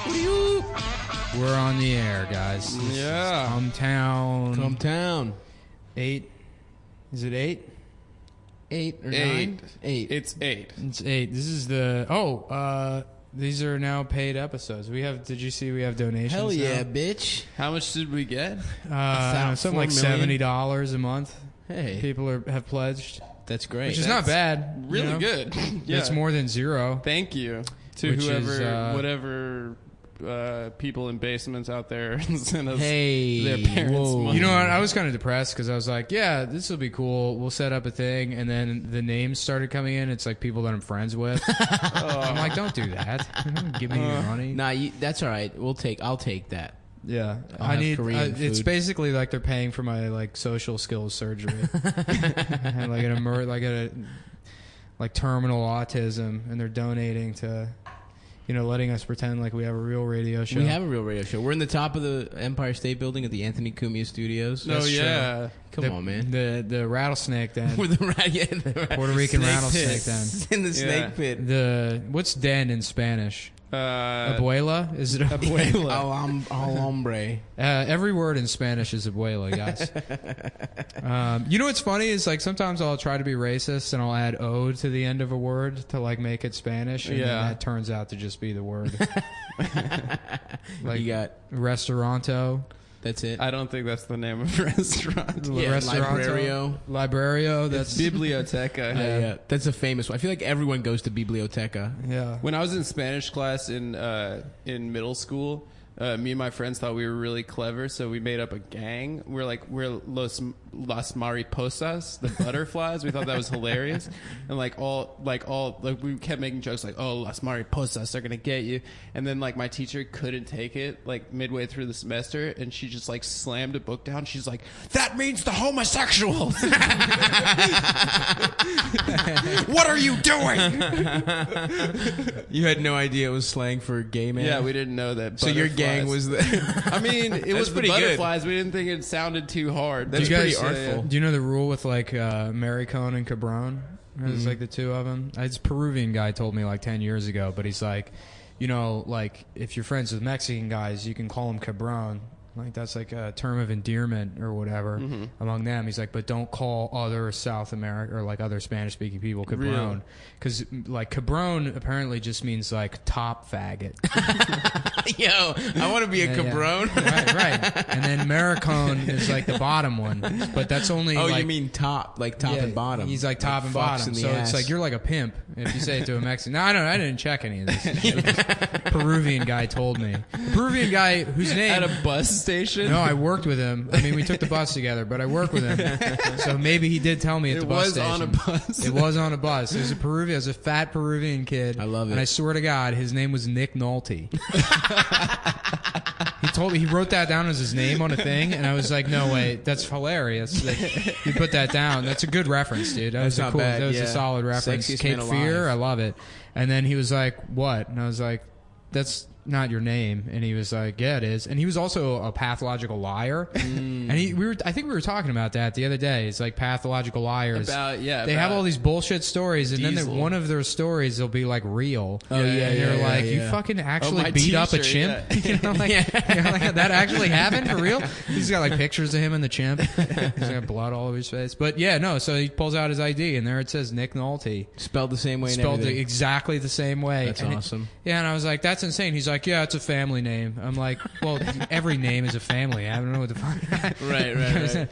We're on the air, guys. This is Cumtown. Cumtown. 8. Is it 8? 8 or 8. 9? 8. It's 8. It's 8. This is the... these are now paid episodes. Did you see we have donations Hell yeah, now? bitch. How much did we get? I don't know, something like $70 a month. Hey. People have pledged. That's great. Which is not bad. Really you know? good. Yeah. It's more than zero. Thank you to Which whoever, is, whatever people in basements out there send us Hey, their parents' whoa. money. You know what? I was kind of depressed because I was like, yeah, this will be cool. We'll set up a thing. And then the names started coming in. It's like people that I'm friends with. I'm like, don't do that. Don't give me your money. Nah, that's all right. I'll take that. Yeah. I'll have Korean It's food. basically like they're paying for my like social skills surgery. And like terminal autism, and they're donating to, letting us pretend like we have a real radio show. We have a real radio show. We're in the top of the Empire State Building at the Anthony Cumia Studios. Oh, yeah. Come on, man. The rattlesnake den. We're the Puerto Rican Snake rattlesnake pit. den. in the snake pit. What's den in Spanish? Abuela? Is it Abuela. Al hombre. Every word in Spanish is abuela, guys. You know what's funny is like sometimes I'll try to be racist and I'll add "o" to the end of a word to like make it Spanish, and then that turns out to just be the word. Like You got restauranto. that's it. I don't think that's the name of a restaurant. Restauranto. Librario. That's Biblioteca. Yeah, that's a famous one. I feel like everyone goes to Biblioteca. yeah. When I was in Spanish class in middle school, me and my friends thought we were really clever, so we made up a gang. We're las mariposas, the butterflies. We thought that was hilarious, and we kept making jokes like, "Oh, las mariposas, they're gonna get you." And then like my teacher couldn't take it like midway through the semester, and she just like slammed a book down. She's like, "That means the homosexuals." What are you doing? You had no idea it was slang for gay man. Yeah, we didn't know that. So your gang was the. I mean, it was pretty the good. butterflies. We didn't think it sounded too hard. That's Do you guys- pretty artful. Do you know the rule with like Maricon and Cabron? It's like the two of them. This Peruvian guy told me like 10 years ago, but he's like, like if you're friends with Mexican guys, you can call them Cabron. Like that's like a term of endearment or whatever among them. He's like, but don't call other South America or like other Spanish-speaking people Cabron, because like Cabron apparently just means like top faggot. Yo, I want to be a cabron. Yeah. Right. And then Maricon is like the bottom one, but that's only. Oh, like, you mean top, like top and bottom? He's like top and fucks bottom. in the So ass. it's like you're like a pimp if you say it to a Mexican. No, I didn't check any of this. Peruvian guy told me. Peruvian guy whose name At a bus station. No, I worked with him. I mean, we took the bus together, but I worked with him. So maybe he did tell me at the bus station. It was on a bus. It was on a bus. It was a Peruvian. It was a fat Peruvian kid. I love it. And I swear to God, his name was Nick Nolte. He wrote that down as his name on a thing, and I was like, no way, that's hilarious. Like, you put that down. That's a good reference, dude. That's not bad, That was yeah. a solid reference. Sexiest Cape man Fear, alive. I love it. And then he was like, what? And I was like, that's not your name. And he was like, yeah, it is. And he was also a pathological liar. And I think we were talking about that the other day. It's like pathological liars. They have all these bullshit stories, and Diesel. then one of their stories will be like real. Oh, yeah, and you're yeah, like, yeah. you fucking actually my beat up a t-shirt, chimp. yeah. You know, like, you're like, that actually happened for real. He's got like pictures of him and the chimp. He's got blood all over his face. But yeah, no. So he pulls out his ID, and there it says Nick Nolte, spelled the same way. spelled and everything. exactly the same way. That's And awesome. Yeah, and I was like, that's insane. He's like, yeah, it's a family name. I'm like, well, every name is a family. I don't know what the fuck. Right.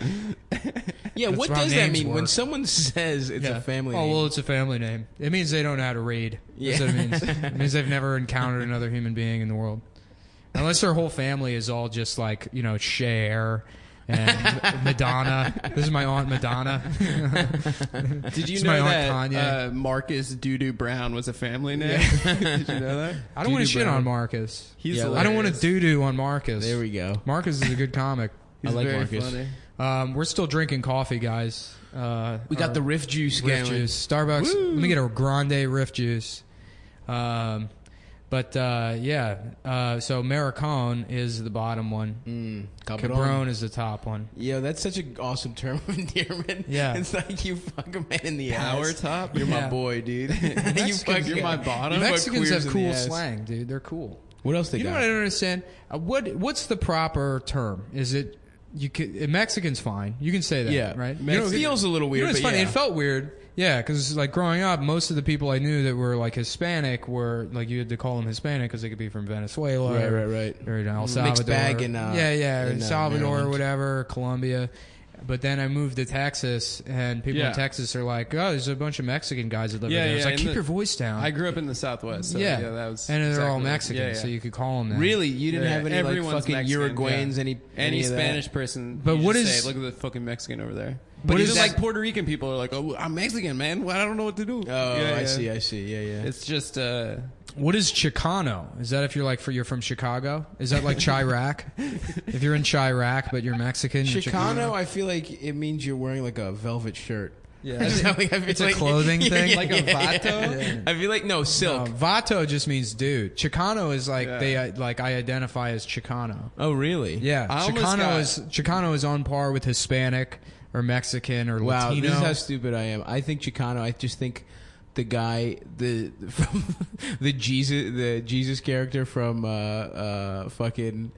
Yeah, That's what how does that names mean when work. someone says it's a family Oh, name? well, it's a family name. It means they don't know how to read. Yeah. That's what it means. It means they've never encountered another human being in the world. Unless their whole family is all just like, Cher and Madonna. This is my Aunt Madonna. Did you It's know my that Aunt Kanye. Marcus Doo-Doo Brown was a family name? Did you know that? I don't want to Doo-Doo shit Brown. on Marcus. He's Yeah, I don't want to hilarious. doo-doo on Marcus. There we go. Marcus is a good comic. He's I like very Marcus. funny. We're still drinking coffee, guys. We got the Riff juice Riff going. juice. Starbucks. Woo. Let me get a grande Riff juice. So Maricon is the bottom one. Cabron is the top one. Yo, that's such an awesome term of endearment. Yeah. It's like you fuck a man in the Power ass. top? You're my Yeah. boy, dude. Mexicans- You're my bottom. Mexicans Queers have in the cool ass. slang, dude. They're cool. What else they You know got? what I don't understand? What's the proper term? Is it Mexican's fine? You can say that, Yeah. right? It feels a little weird, It's but funny. yeah. It felt weird. Yeah, because like growing up, most of the people I knew that were like Hispanic were like you had to call them Hispanic because they could be from Venezuela, Right. or El Salvador, Mixed bag in, El Salvador or Maryland. whatever, Colombia. But then I moved to Texas, and people in Texas are like, "Oh, there's a bunch of Mexican guys that live there." It's like, keep your voice down. I grew up in the Southwest. So that was and they're exactly all Mexican, so you could call them that. Really? You didn't have any like Everyone's fucking Mexican, Uruguayans, yeah. any of that? Spanish person. But you what just is- say, look at the fucking Mexican over there? But But is even that- like Puerto Rican people are like, oh, I'm Mexican, man. Well, I don't know what to do. Oh, I see. Yeah. It's just What is Chicano? Is that if you're like you're from Chicago? Is that like Chirac? If you're in Chirac but you're Mexican, you're Chicano, I feel like it means you're wearing like a velvet shirt. yeah. It's a clothing thing? Like a vato? I feel like no silk. No, Vato just means dude. Chicano is like Yeah. I identify as Chicano. Oh, really? Yeah, I almost Chicano is on par with Hispanic or Mexican or Wow, Latino. this is how stupid I am. I think Chicano. I just think the guy, from the Jesus character from fucking.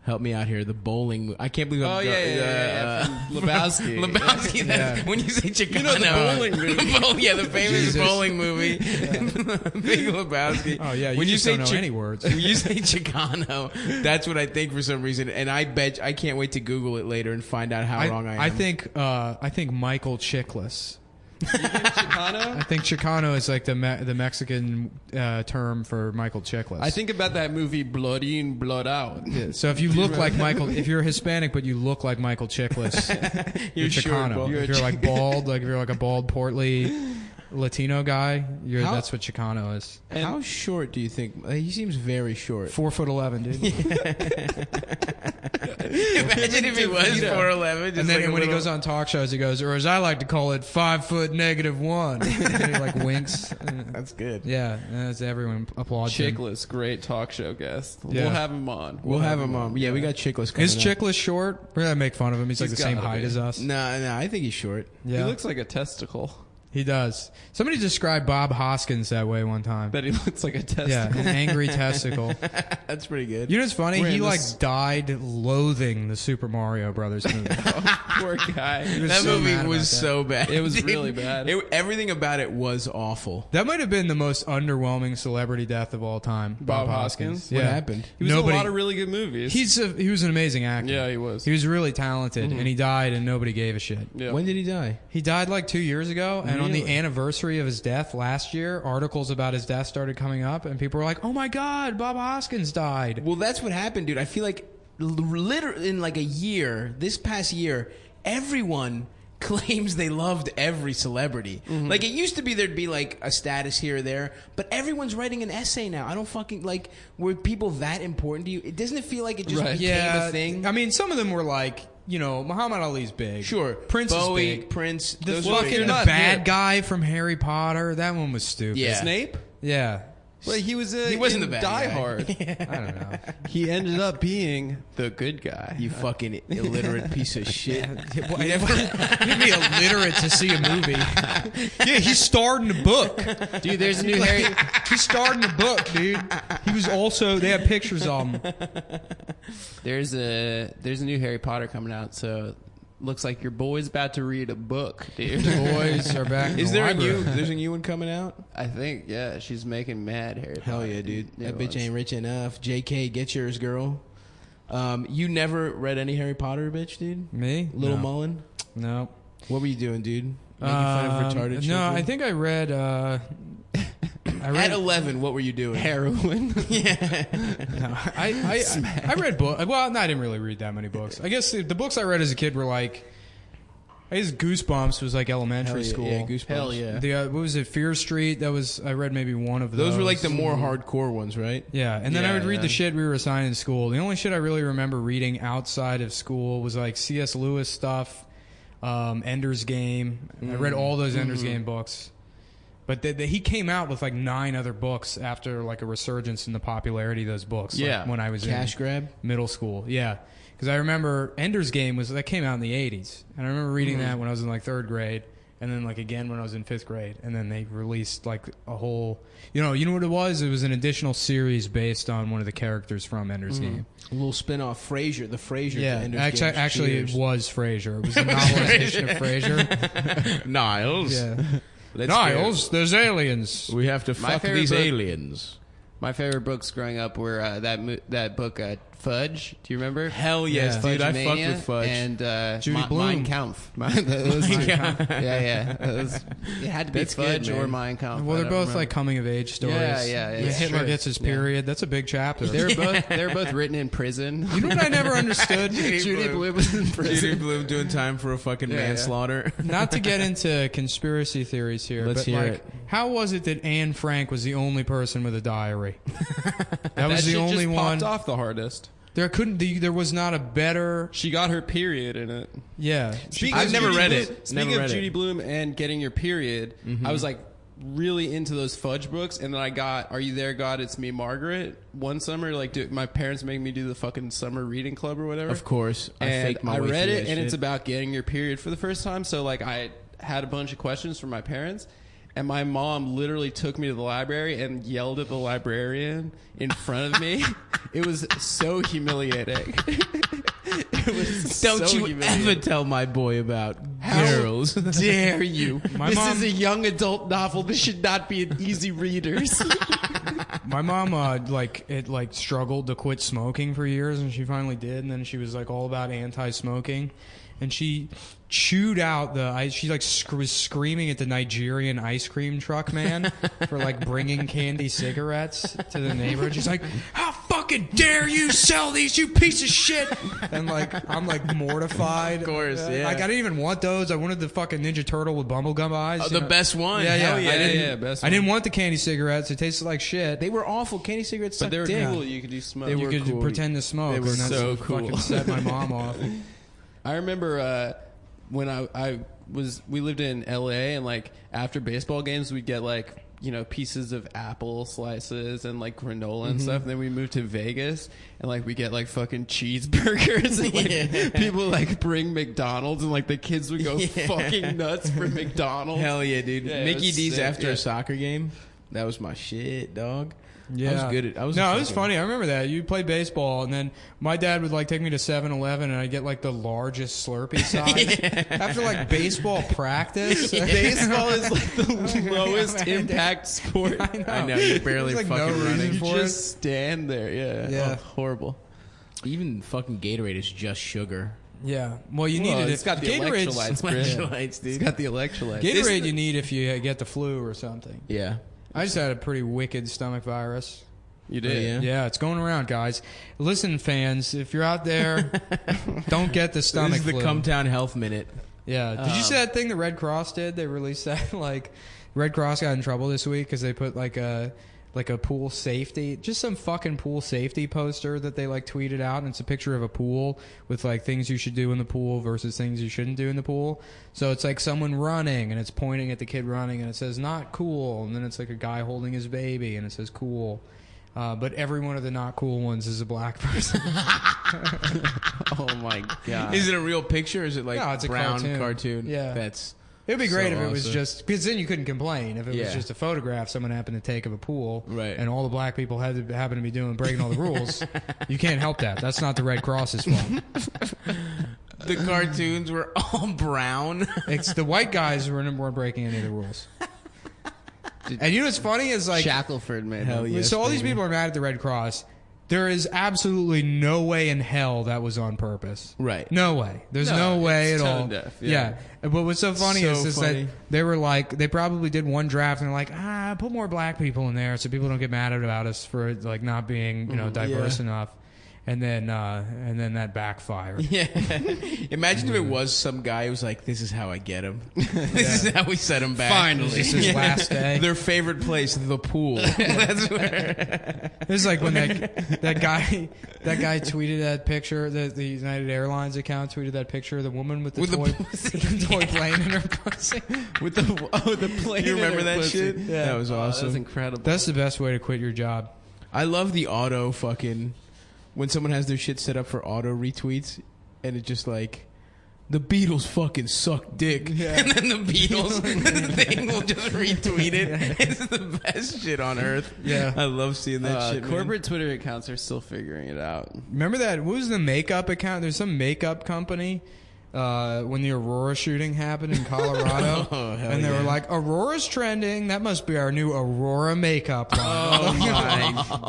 Help me out here. The bowling. I can't believe. Oh, yeah. From Lebowski. Lebowski. That's, when you say Chicano, You know the bowling movie. the famous Jesus. bowling movie. Big Lebowski. Oh yeah, when just you say don't know any words. when you say Chicano, that's what I think for some reason, and I bet I can't wait to Google it later and find out how wrong I am. I think Michael Chiklis. Chicano? I think Chicano is like the Mexican term for Michael Chiklis. I think about that movie Blood In, Blood Out. Yeah, so if you look like Michael, if you're Hispanic but you look like Michael Chiklis, you're short, Chicano. bald. If you're like bald, like if you're like a bald, portly Latino guy, that's what Chicano is. How short do you think? He seems very short. 4'11", dude. Imagine if he was 4'11", And then when he goes on talk shows, he goes, or as I like to call it, 5'-1". And he like winks. That's good. Yeah, and that's everyone applauds him. Chickless, great talk show guest. Yeah. We'll have him on. We'll have him on. Yeah, we got Chickless coming Is up. Chiklis short? We're gonna make fun of him. He's like He's the same gotta height be. as us. No, I think he's short. Yeah, He looks like a testicle. he does. Somebody described Bob Hoskins that way one time. Bet he looks like a testicle. Yeah, an angry testicle. That's pretty good. You know what's funny? We're He in like this- died loathing the Super Mario Brothers movie. Poor guy. was that so movie mad was about that. so bad. It was dude. really bad. Everything about it was awful. That might have been the most underwhelming celebrity death of all time. Bob Hoskins? What Yeah. happened? He was in Nobody- a lot of really good movies. He was an amazing actor. Yeah, he was. He was really talented, and he died, and nobody gave a shit. Yeah. When did he die? He died like 2 years ago, and on the Really? anniversary of his death last year, articles about his death started coming up, and people were like, "Oh my God, Bob Hoskins died." Well, that's what happened, dude. I feel like literally in like a year, this past year, everyone claims they loved every celebrity. Like it used to be there'd be like a status here or there, but everyone's writing an essay now. I don't fucking like were people that important to you? Doesn't it feel like it just Right. became Yeah, a thing? I mean, some of them were like, Muhammad Ali's big. Sure, Prince Bowie, is big. Prince, The those were big. fucking not bad hip. guy from Harry Potter. That one was stupid. Yeah. Snape? Yeah. Well, he was He wasn't in the bad Die guy. Hard. I don't know. He ended up being the good guy. You fucking illiterate piece of shit. You'd be illiterate to see a movie. Yeah, he starred in the book. Dude, there's a new Harry. He starred in the book, dude. He was also. They have pictures of him. There's a new Harry Potter coming out, so looks like your boy's about to read a book, dude. Boys are back. In Is the there library. there's a new one coming out? I think, yeah, she's making mad Harry Hell Potter. yeah, dude. New That bitch ones. ain't rich enough. JK, get yours, girl. You never read any Harry Potter, bitch, dude? Me? Little no. Mullen? No. What were you doing, dude? Making fun of retarded children? No, I think I read. At 11, what were you doing? Heroin. No, I read books. Well, no, I didn't really read that many books. I guess the books I read as a kid were like, I guess Goosebumps was like elementary school. Yeah, Goosebumps. Hell yeah. The what was it? Fear Street. That was I read maybe one of those. Those were like the more hardcore ones, right? Yeah, and then I Yeah, would read yeah. the shit we were assigned in school. The only shit I really remember reading outside of school was like C.S. Lewis stuff, Ender's Game. I read all those Ender's Game books. But he came out with like 9 other books after like a resurgence in the popularity of those books. like, Yeah. when I was Cash in grab? middle school. Yeah, because I remember Ender's Game that came out in the 80s, and I remember reading that when I was in like 3rd grade. and then like again when I was in 5th grade, and then they released like a whole, you know what it was? It was an additional series based on one of the characters from Ender's Game. A little spin-off, Frasier, the Frasier. Yeah, to Ender's Game. actually, it was Frasier. It was the novelization of Frasier. Niles. Yeah, Let's Niles, there's aliens. We have to My fuck favorite these book- aliens. My favorite books growing up were that book Fudge. Do you remember? Hell yes, Yeah. dude. I Fudge fucked Mania with Fudge. and Judy Blume. Mein Kampf. Yeah. It had to be That's good, Fudge or man. Mein Kampf. Well, I they're don't both remember. like coming of age stories. Yeah, When it's Hitler true. gets his Yeah. period. That's a big chapter. They're both written in prison. You know what I never understood? Judy Blume was in prison. Judy Blume doing time for a fucking Yeah. manslaughter. Not to get into conspiracy theories here, Let's but hear like, it. how was it that Anne Frank was the only person with a diary? That was That the shit only just one. popped off the hardest. There was not a better. She got her period in it. Yeah, I've never read it. Speaking Never of read Judy it. Blume and getting your period, I was like really into those Fudge books, and then I got "Are You There, God? It's Me, Margaret" one summer. Like, my parents made me do the fucking summer reading club or whatever. Of course, And faked my I way read through it, that and it's shit. about getting your period for the first time. So like, I had a bunch of questions from my parents. And my mom literally took me to the library and yelled at the librarian in front of me. It was so humiliating. It was Don't so you humiliating. ever tell my boy about How girls. dare you? My this mom- is a young adult novel. This should not be an easy readers. my mom struggled to quit smoking for years, and she finally did. And then she was like all about anti-smoking, and she chewed out she like was screaming at the Nigerian ice cream truck man for like bringing candy cigarettes to the neighborhood. She's like, "How fucking dare you sell these, you piece of shit!" And like I'm like mortified. Of course, yeah. Like I didn't even want those. I wanted the fucking Ninja Turtle with bubblegum eyes. Oh, you the know? best one. Yeah, Hell yeah. yeah. best I didn't want the candy cigarettes. It tasted like shit. They were awful. Candy cigarettes But sucked they were dick. cool. You could do smoke. They you were could cool. pretend to smoke. They were and that's so what cool. Fucking set my mom off. I remember when we lived in LA, and like after baseball games we'd get like, you know, pieces of apple slices and like granola and stuff, and then we moved to Vegas and like we get like fucking cheeseburgers and like people like bring McDonald's, and like the kids would go fucking nuts for McDonald's. Hell yeah, dude. Yeah, it Mickey was D's sick, after yeah. a soccer game. That was my shit, dog. Yeah, I was good at. I was no, a it was fucking- funny. I remember that you played baseball, and then my dad would like take me to 7-Eleven, and I'd get like the largest Slurpee size after like baseball practice. Baseball is like the lowest impact sport. I know, you're barely There's, like, fucking no reason running. You for just stand there. Yeah. Yeah. Oh, horrible. Even fucking Gatorade is just sugar. Yeah, well, you Well, needed it's got the Gatorade's- electrolytes, Chris. Electrolytes, dude. It's got the electrolytes. Gatorade you need if you get the flu or something. Yeah. I just had a pretty wicked stomach virus. You did. Yeah. Yeah, it's going around, guys. Listen, fans, if you're out there, don't get the stomach This is the flu. Cumtown Health Minute. Yeah. Did you see that thing the Red Cross did? They released that like Red Cross got in trouble this week because they put like a pool safety, just some fucking pool safety poster that they like tweeted out, and it's a picture of a pool with like things you should do in the pool versus things you shouldn't do in the pool. So it's like someone running, and it's pointing at the kid running, and it says not cool, and then it's like a guy holding his baby, and it says cool. But every one of the not cool ones is a black person. Oh my god. Is it a real picture or is it like No, it's a brown cartoon. Yeah. That's It would be great so if it was awesome. just, because then you couldn't complain if it was Yeah. just a photograph someone happened to take of a pool, Right. and all the black people happen to be breaking all the rules. You can't help that. That's not the Red Cross's fault. the cartoons were all brown. It's the white guys who weren't breaking any of the rules. And you know what's funny is like, Shackleford made Hell them. yeah. Yes, so all these baby. people are mad at the Red Cross. There is absolutely no way in hell that was on purpose. Right. No way. There's No, no way it's at all. tone deaf, Yeah. yeah. But what's so funny So is funny. that they were like, they probably did one draft and they're like, put more black people in there so people don't get mad about us for like not being, diverse Yeah. enough. And then that backfired. Yeah. Imagine if it was some guy who was like, this is how I get him. This is how we set him back. Finally. This is his last day. Their favorite place, the pool. That's where. It was like when that guy tweeted that picture, the United Airlines account tweeted that picture of the woman with the toy plane in her pussy. With the plane. You in remember her that pussy. shit? Yeah. That was Oh, awesome. That's incredible. That's the best way to quit your job. I love the auto fucking when someone has their shit set up for auto retweets and it just like the Beatles fucking suck dick. Yeah. And then the Beatles thing will just retweet it. It's the best shit on earth. Yeah. I love seeing that shit, corporate Twitter accounts are still figuring it out. Remember that? What was the makeup account? There's some makeup company when the Aurora shooting happened in Colorado. And they were like, Aurora's trending. That must be our new Aurora makeup line. Oh, my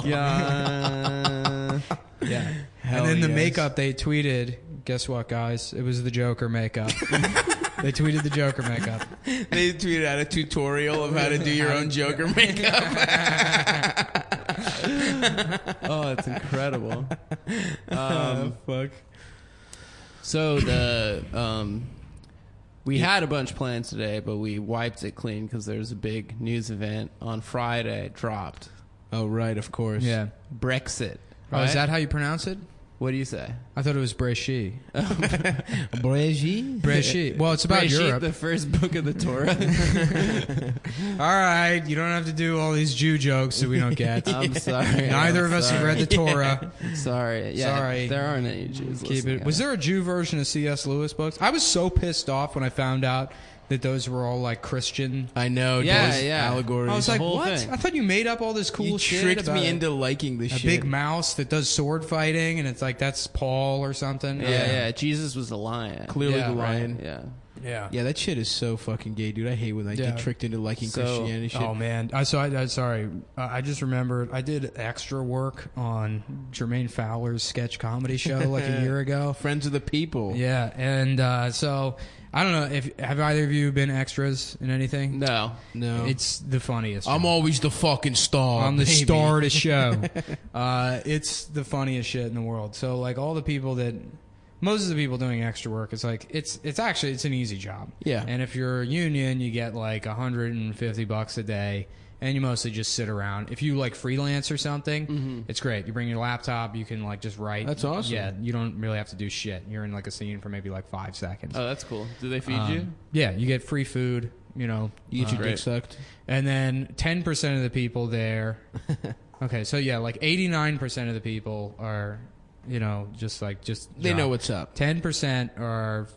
God. Yeah. And then the makeup they tweeted, guess what, guys? It was the Joker makeup. They tweeted the Joker makeup. They tweeted out a tutorial of how to do your own Joker makeup. Oh, it's incredible. Fuck. So we had a bunch planned today, but we wiped it clean because there's a big news event on Friday. It dropped. Oh, right, of course. Yeah. Brexit. Oh, Right? is that how you pronounce it? What do you say? I thought it was Bresci. Bresci? Bresci. Well, it's about Breshit, Europe. the first book of the Torah. All right, you don't have to do all these Jew jokes that we don't get. I'm sorry. Neither of us have read the Torah. Sorry. Yeah, Sorry. There aren't any Jews. Keep it. Was there a Jew version of C.S. Lewis books? I was so pissed off when I found out that those were all like Christian. I know. Yeah, those yeah. allegories. I was the like, whole what? thing. I thought you made up all this cool you shit. tricked about me into liking this a shit. big mouse that does sword fighting, and it's like that's Paul or something. Yeah. Jesus was a lion. Clearly Yeah, the right. lion. Yeah. Yeah. Yeah, that shit is so fucking gay, dude. I hate when I Yeah. get tricked into liking So- Christianity shit. Oh man, sorry. I just remembered I did extra work on Jermaine Fowler's sketch comedy show like a year ago. Friends of the people. Yeah, and so I don't know if have either of you been extras in anything? No. No. It's the funniest. I'm show. always the fucking star. I'm the baby. star of the show. It's the funniest shit in the world. So like all the people that. Most of the people doing extra work, it's like it's actually an easy job. Yeah. And if you're a union, you get like $150 a day, and you mostly just sit around. If you like freelance or something, it's great. You bring your laptop, you can like just write. That's awesome. Yeah, you don't really have to do shit. You're in like a scene for maybe like 5 seconds. Oh, that's cool. Do they feed you? Yeah, you get free food. You know, You get your Great. dick sucked. and then 10% of the people there. Okay, so yeah, like 89% of the people are, you know, just They know what's up. 10% are,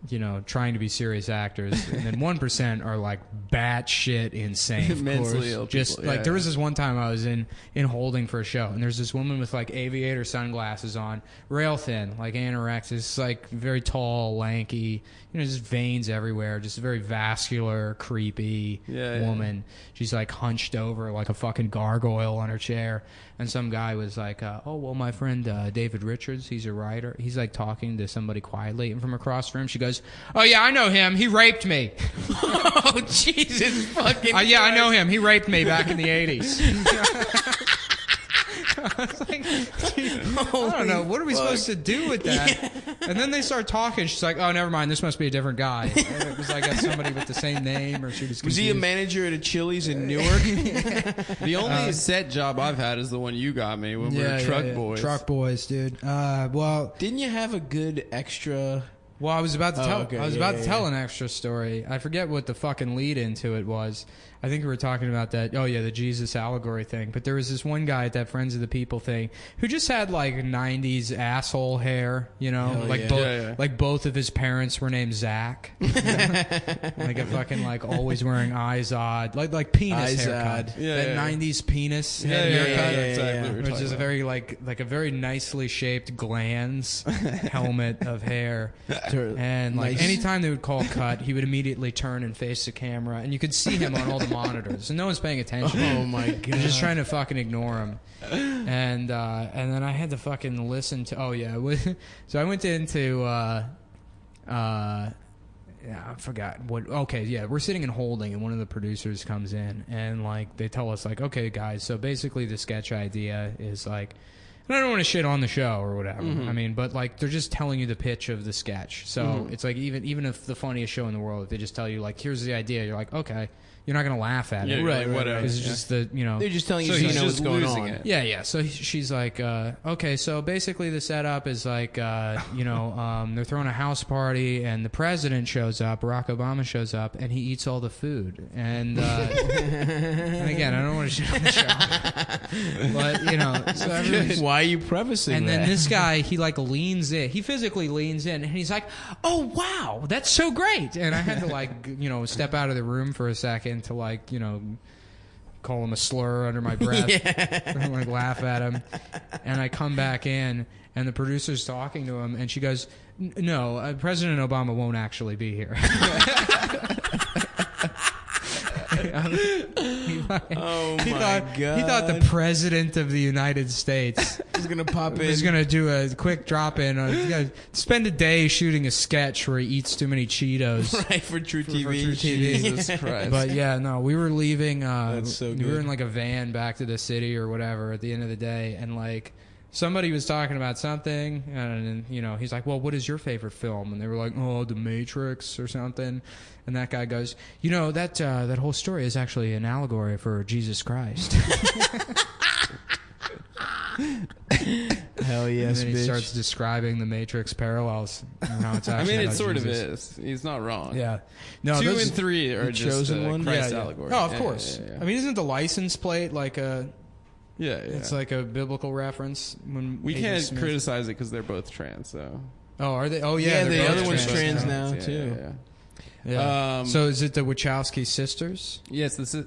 you know, trying to be serious actors, and then 1% are like batshit insane. Mentally ill Just people. like Yeah, there yeah. was this one time I was in holding for a show, and there's this woman with like aviator sunglasses on, rail thin, like anorexic, like very tall, lanky, you know, just veins everywhere, just a very vascular, creepy woman. She's like hunched over like a fucking gargoyle on her chair, and some guy was like, "Oh well, my friend David Richards, he's a writer. He's like talking to somebody quietly, and from across from him, she goes, "Oh yeah, I know him. He raped me." Oh, Jesus fucking Yeah, I know him. He raped me back in the 80s. I was like, I don't know. What are we supposed to do with that? Yeah. And then they start talking. She's like, oh, never mind. This must be a different guy. And it was like somebody with the same name, or she was confused. Was he a manager at a Chili's in Newark? The only set job I've had is the one you got me when we were truck boys. Truck boys, dude. Well, Didn't you have a good extra... I was about to tell. okay. I was about to tell an extra story. I forget what the fucking lead into it was. I think we were talking about that. Oh yeah, the Jesus allegory thing. But there was this one guy at that Friends of the People thing who just had like 90s asshole hair. You know, Hell like yeah. like both of his parents were named Zach. Like a fucking like always wearing Izod, like penis Izod. haircut. Yeah, that yeah. 90s penis Yeah, head yeah, haircut. yeah, exactly what we were Which talking is a about. very like a very nicely shaped glands helmet of hair. And like Nice. anytime they would call cut, he would immediately turn and face the camera, and you could see him on all the monitors, and no one's paying attention. Oh my God. They're just trying to fucking ignore him. And then I had to fucking listen to. Oh yeah, so I went into. Yeah, I forgot what. Okay, yeah, we're sitting and holding, and one of the producers comes in, and like they tell us like, okay, guys, so basically the sketch idea is like. And I don't want to shit on the show or whatever. I mean, but like they're just telling you the pitch of the sketch. So it's like even if the funniest show in the world, if they just tell you like, here's the idea, you're like, okay, you're not gonna laugh at it, Right, whatever. It's just the They're just telling you So so you he's know what's just going losing on. it. Yeah. So she's like, okay, so basically the setup is like, they're throwing a house party, and the president shows up, Barack Obama shows up, and he eats all the food. And, and again, I don't want to shit on the show, but so everyone's. Why are you prefacing And that? then this guy, he like leans in. He physically leans in, and he's like, "Oh wow, that's so great!" And I had to like, step out of the room for a second to like, call him a slur under my breath, and like laugh at him. And I come back in, and the producer's talking to him, and she goes, "No, President Obama won't actually be here." Oh He my thought the president of the United States He's gonna pop in. was going to do a quick drop in. He's going to spend a day shooting a sketch where he eats too many Cheetos. right for True TV. For True TV. Jesus Christ. But yeah, no, we were leaving. That's so We were good. in like a van back to the city or whatever at the end of the day, and like somebody was talking about something, and he's like, "Well, what is your favorite film?" And they were like, "Oh, The Matrix or something." And that guy goes, that whole story is actually an allegory for Jesus Christ." Hell yes, And then he bitch. starts describing the Matrix parallels and how it's I actually mean, it about sort Jesus. of is. He's not wrong. Yeah. No, 2 those- and 3 are the just chosen one? Christ yeah. allegory. Oh, of Yeah, course. Yeah, I mean, isn't the license plate like a? yeah. It's like a biblical reference. When we Agent can't Smith- criticize it because they're both trans. So Oh, are they? Oh, yeah. Yeah, they're the both other one's trans trans now, Yeah, too. yeah. Yeah. So is it the Wachowski sisters? Yes, this is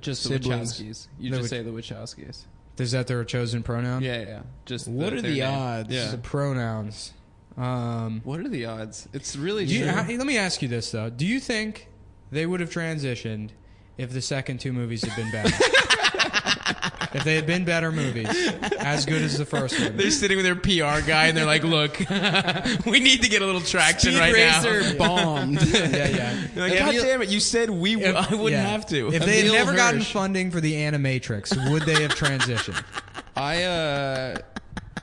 just the Siblings. Wachowskis. You The just Wach- say the Wachowskis. Is that their chosen pronoun? Yeah. Just What are their the name. odds? Yeah. The pronouns. What are the odds? It's really Do you- true. let me ask you this though: do you think they would have transitioned if the second 2 movies had been better? If they had been better movies, as good as the first one. They're sitting with their PR guy, and they're like, "Look, we need to get a little traction Speed right Racer now." bombed. Yeah. You're like, If God you- damn it! You said I wouldn't Yeah. have to. If they had Emil never gotten Hirsch. funding for the Animatrix, would they have transitioned?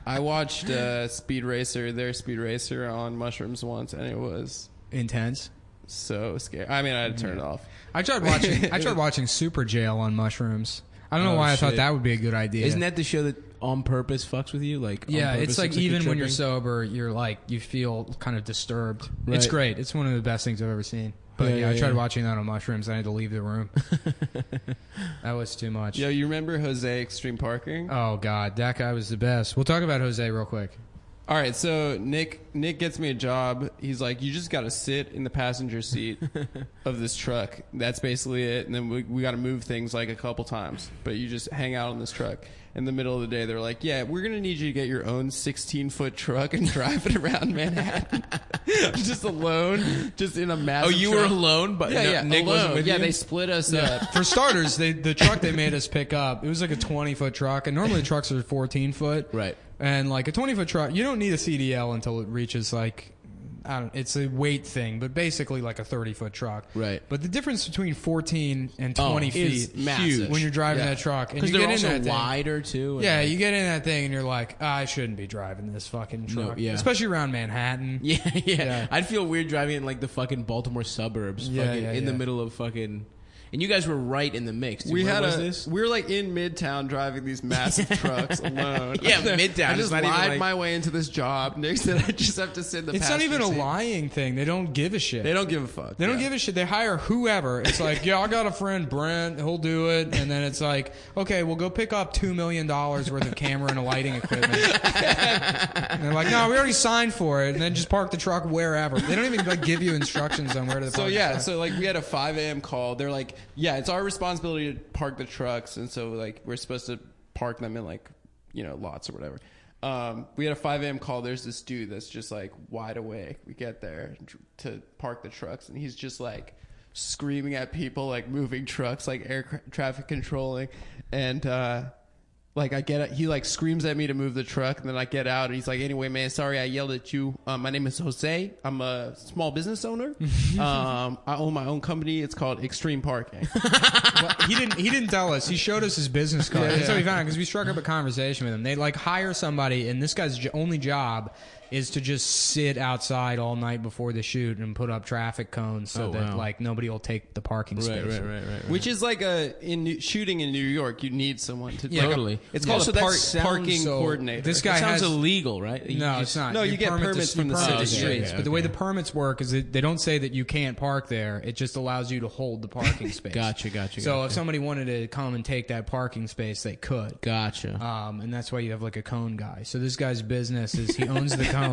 I watched their Speed Racer on mushrooms once, and it was Intense. so scary. I mean, I had to turn it off. I tried watching Super Jail on mushrooms. I don't know Oh, why I thought shit. that would be a good idea. Isn't that the show that on purpose fucks with you? Like, on Yeah, purpose it's like looks even when you're tripping? sober, you're like you feel kind of disturbed. It's Right. great. It's one of the best things I've ever seen. But Yeah, I tried yeah. watching that on mushrooms. And I had to leave the room. That was too much. Yo, you remember Jose Extreme Parking? Oh God, that guy was the best. We'll talk about Jose real quick. All right, so Nick gets me a job. He's like, you just got to sit in the passenger seat of this truck. That's basically it. And then we got to move things like a couple times, but you just hang out in this truck. In the middle of the day, they're like, yeah, we're going to need you to get your own 16-foot truck and drive it around Manhattan. Just alone, just in a massive Oh, you truck. were alone, but Nick alone. wasn't with yeah, you. they split us up. For starters, the truck they made us pick up, it was like a 20-foot truck, and normally trucks are 14-foot. Right. And like a 20-foot truck, you don't need a CDL until it reaches like, it's a weight thing, but basically like a 30-foot truck. Right. But the difference between 14 and 20 is feet massive. when you're driving Yeah. that truck, and Because you they're get in also that thing. wider too. and Yeah, like- you get in that thing and you're like, I shouldn't be driving this fucking No, truck. yeah. Especially around Manhattan. Yeah. Yeah. I'd feel weird driving in like the fucking Baltimore suburbs, Yeah, fucking yeah, in the yeah. middle of fucking. And you guys were right in the mix. Dude. We Where had was this? we were like in Midtown driving these massive trucks alone. Yeah, Midtown. I It's just not even lied like- my way into this job. Nick said I just have to sit in the It's not passenger even a seat. lying thing. They don't give a shit. They don't give a fuck. They don't give a shit. They hire whoever. It's like, yeah, I got a friend, Brent. He'll do it. And then it's like, okay, we'll go pick up $2 million worth of camera and lighting equipment. And they're like, no, we already signed for it. And then just park the truck wherever. They don't even like give you instructions on where to park. So the yeah, truck. so like we had a 5 a.m. call. They're like, yeah, it's our responsibility to park the trucks, and so like we're supposed to park them in like lots or whatever. We had a 5 a.m. call. There's this dude that's just like wide awake. We get there to park the trucks, and he's just like screaming at people, like moving trucks, like air traffic controlling, and Like he like screams at me to move the truck, and then I get out, and he's like, "Anyway, man, sorry I yelled at you. My name is Jose. I'm a small business owner. I own my own company. It's called Extreme Parking." Well, he didn't tell us. He showed us his business card. Yeah, That's how yeah. we found out because we struck up a conversation with him. They like hire somebody, and this guy's only job is to just sit outside all night before the shoot and put up traffic cones so that like nobody will take the parking space. Right. Which is like shooting in New York, you need someone to Totally. It's Yeah. called So a that parking so coordinator. This That guy sounds has illegal, right? No, it's not. No, you get permits from the city. streets. Okay, But the way okay. the permits work is that they don't say that you can't park there. It just allows you to hold the parking space. Gotcha. So if somebody wanted to come and take that parking space, they could. Gotcha. And that's why you have like a cone guy. So this guy's business is he owns the cones.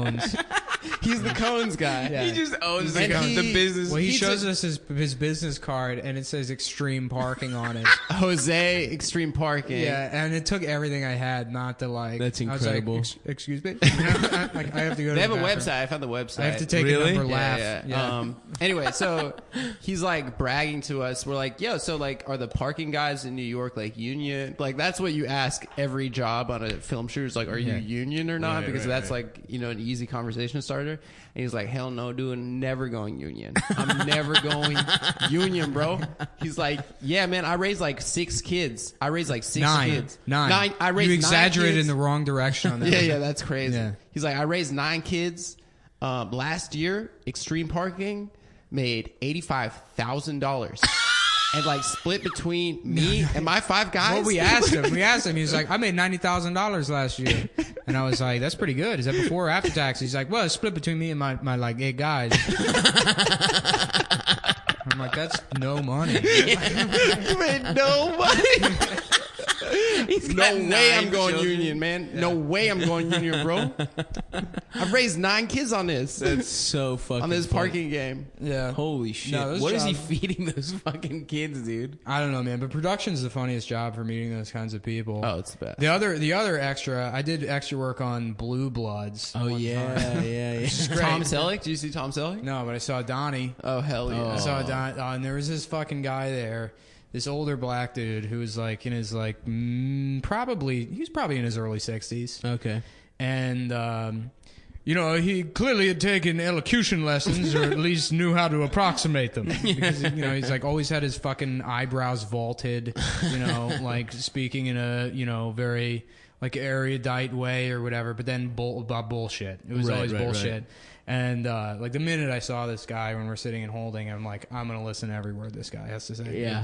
He's the cones guy. Yeah. He just owns And the business. Well, he He's shows us his business card, and it says Extreme Parking on it. Jose Extreme Parking. Yeah, and it took everything I had not to like. That's I was like, incredible. Excuse me. You know, like, I have to go. They to have a the bathroom. website. I found the website. I have to take Really? a number Yeah, laugh. yeah. Anyway, so he's like bragging to us. We're like, yo, so like, are the parking guys in New York like union? Like, that's what you ask every job on a film shoot. Is like, are you union or not? Right, because right, that's like, an easy conversation starter. And he's like, hell no, dude, never going union. I'm never going union, bro. He's like, yeah, man, I raised like 6 kids. I raised like 6 kids. Nine. I raised You 9 exaggerated kids. in the wrong direction on that. Yeah, that's crazy. Yeah. He's like, I raised 9 kids. Last year, Extreme Parking made $85,000. And like split between me and my 5 guys. Well, we asked him. He's like, I made $90,000 last year, and I was like, that's pretty good. Is that before or after tax? He's like, well, it's split between me and my like 8 guys. I'm like, that's no money. You made no money. No way I'm going union, man. No way I'm going union, bro. I've raised 9 kids on this. That's so fucking On this funny. parking game. Yeah. Holy shit. No, those What is he jobs- feeding those fucking kids, dude? I don't know, man. But production's the funniest job for meeting those kinds of people. Oh, it's the best. The other extra, I did extra work on Blue Bloods. Oh, one yeah, time. yeah. Tom Selleck? Did you see Tom Selleck? No, but I saw Donnie. Oh, hell yeah. I saw Donnie, and there was this fucking guy there, this older black dude who was like in his like he was probably in his early 60s, Okay. and he clearly had taken elocution lessons, or at least knew how to approximate them, because he's like always had his fucking eyebrows vaulted, like speaking in a very like erudite way or whatever, but then about bullshit. It was always bullshit. Right. And like the minute I saw this guy when we're sitting and holding, I'm like, I'm gonna listen to every word this guy has to say. Yeah.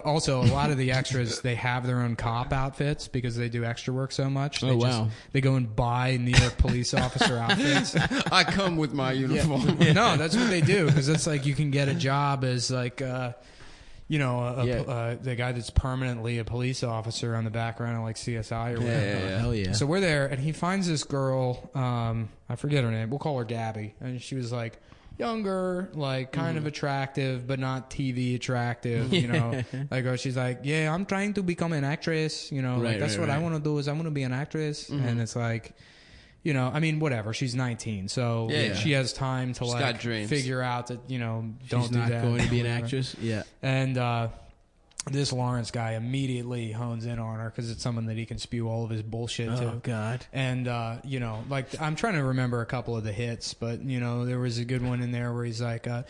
Also, a lot of the extras, they have their own cop outfits because they do extra work so much. Oh, wow. They go and buy New York police officer outfits. I come with my uniform. No, that's what they do, because it's like you can get a job as like the guy that's permanently a police officer on the background of like CSI or whatever. Yeah. Hell yeah. So we're there, and he finds this girl. I forget her name. We'll call her Gabby, and she was like younger, like kind of attractive, but not TV attractive. She's like, yeah, I'm trying to become an actress. Like that's what I want to do. Is I want to be an actress, and it's like. Whatever. She's 19, so she has time to got like dreams. figure out that don't She's do not that. going to be an whatever. actress? Yeah. And this Lawrence guy immediately hones in on her because it's someone that he can spew all of his bullshit to. Oh, God. And I'm trying to remember a couple of the hits, but there was a good one in there where he's like, I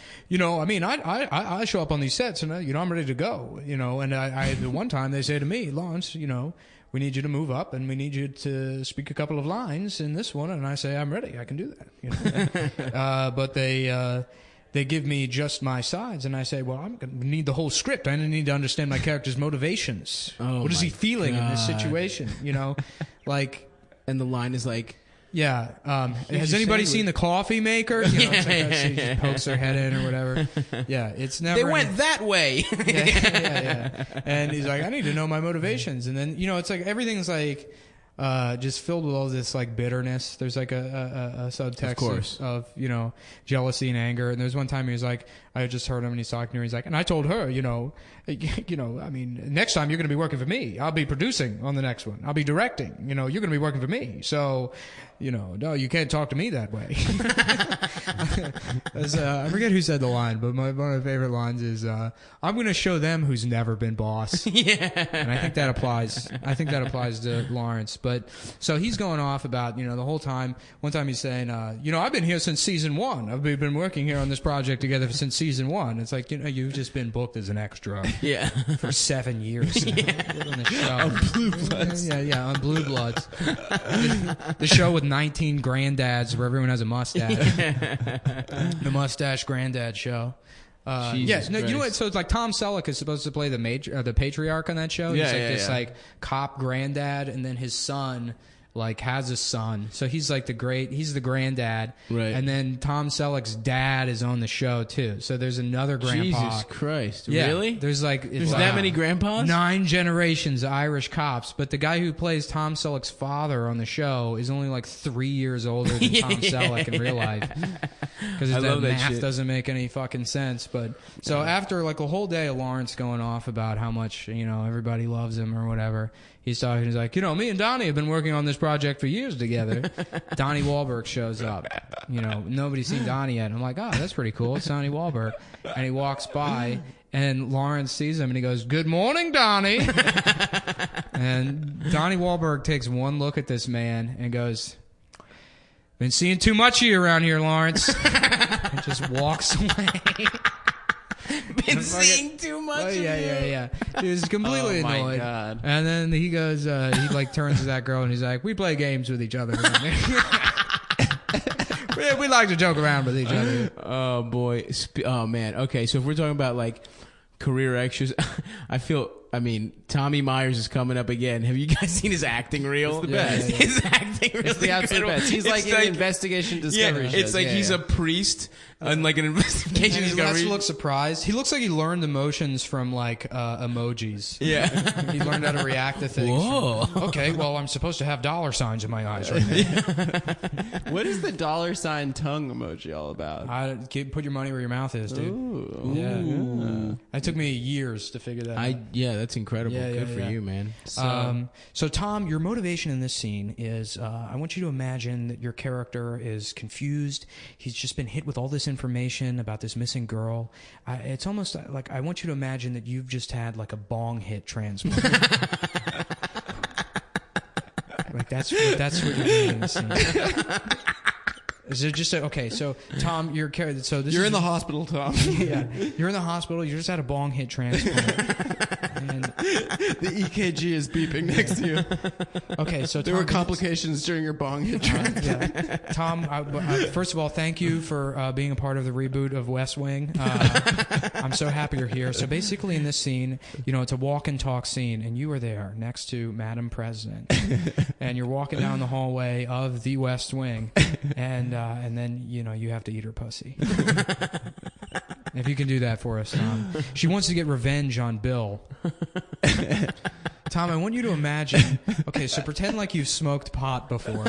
show up on these sets and I'm ready to go. And I the one time they say to me, Lawrence, we need you to move up and we need you to speak a couple of lines in this one. And I say, I'm ready. I can do that. But they give me just my sides. And I say, well, I'm going to need the whole script. I need to understand my character's motivations. Oh, what is he my feeling in this God. situation? Like, And the line is like, yeah. Has just anybody say seen the coffee maker? It's like she yeah. just pokes her head in or whatever. Yeah. It's never. they went that way. Yeah. And he's like, I need to know my motivations. And then, it's like everything's like just filled with all this like bitterness. There's like a subtext Of course. of jealousy and anger. And there's one time he was like, I just heard him and he's talking to her. He's like, and I told her, next time you're going to be working for me. I'll be producing on the next one. I'll be directing. You're going to be working for me. So, no, you can't talk to me that way. I forget who said the line, but one of my favorite lines is, "I'm going to show them who's never been boss." Yeah, and I think that applies. I think that applies to Lawrence. But so he's going off about the whole time. One time he's saying, I've been here since season 1. I've been working here on this project together since season 1. It's like you've just been booked as an extra. Yeah. For 7 years. On the show. On Blue Bloods. Yeah, on Blue Bloods. The show with 19 granddads where everyone has a mustache. The mustache granddad show. Jesus you know what? Christ. So it's like Tom Selleck is supposed to play the patriarch on that show. He's this like cop granddad, and then his son has a son, so he's like he's the granddad, right? And then Tom Selleck's dad is on the show too. So there's another grandpa. Jesus Christ! Yeah, Really? There's that many grandpas? 9 generations of Irish cops, but the guy who plays Tom Selleck's father on the show is only 3 years older than Tom Selleck in real life. Because the math doesn't make any fucking sense. But so after a whole day of Lawrence going off about how much everybody loves him or whatever. He's talking. He's like, me and Donnie have been working on this project for years together. Donnie Wahlberg shows up. Nobody's seen Donnie yet. I'm like, oh, that's pretty cool. It's Donnie Wahlberg. And he walks by, and Lawrence sees him, and he goes, "Good morning, Donnie." And Donnie Wahlberg takes one look at this man and goes, "Been seeing too much of you around here, Lawrence." And just walks away. Been seeing too much. Oh, yeah. He was completely annoyed. Oh my God. And then he goes, he turns to that girl and he's like, "We play games with each other." we like to joke around with each other. Oh boy. Oh man. Okay, so if we're talking about career extras, I mean, Tommy Myers is coming up again. Have you guys seen his acting reel? It's the best. Yeah. His acting reel It's the absolute best. He's It's in the investigation discovery shows. It's like he's a priest on an investigation And he discovery. looks surprised. He looks like he learned emotions from emojis. Yeah. He learned how to react to things. Whoa. Okay, well, I'm supposed to have dollar signs in my eyes right now. What is the $ tongue emoji all about? Put your money where your mouth is, dude. Ooh. Yeah. It took me years to figure that out. That's incredible. Good for you, man. So Tom, your motivation in this scene is I want you to imagine that your character is confused. He's just been hit with all this information about this missing girl. It's almost like I want you to imagine that you've just had a bong hit transplant. That's what you're doing in the scene. Is it just okay? So Tom, you're in the hospital, Tom. Yeah, you're in the hospital. You just had a bong hit transplant. And the EKG is beeping next to you. Okay, so Tom, There were complications during your bong hit transplant. yeah. Tom, first of all, thank you for being a part of the reboot of West Wing. I'm so happy you're here. So basically in this scene, it's a walk and talk scene, and you are there next to Madam President. And you're walking down the hallway of the West Wing, and then, you have to eat her pussy. If you can do that for us, Tom. She wants to get revenge on Bill. Tom, I want you to imagine. Okay, so pretend like you've smoked pot before.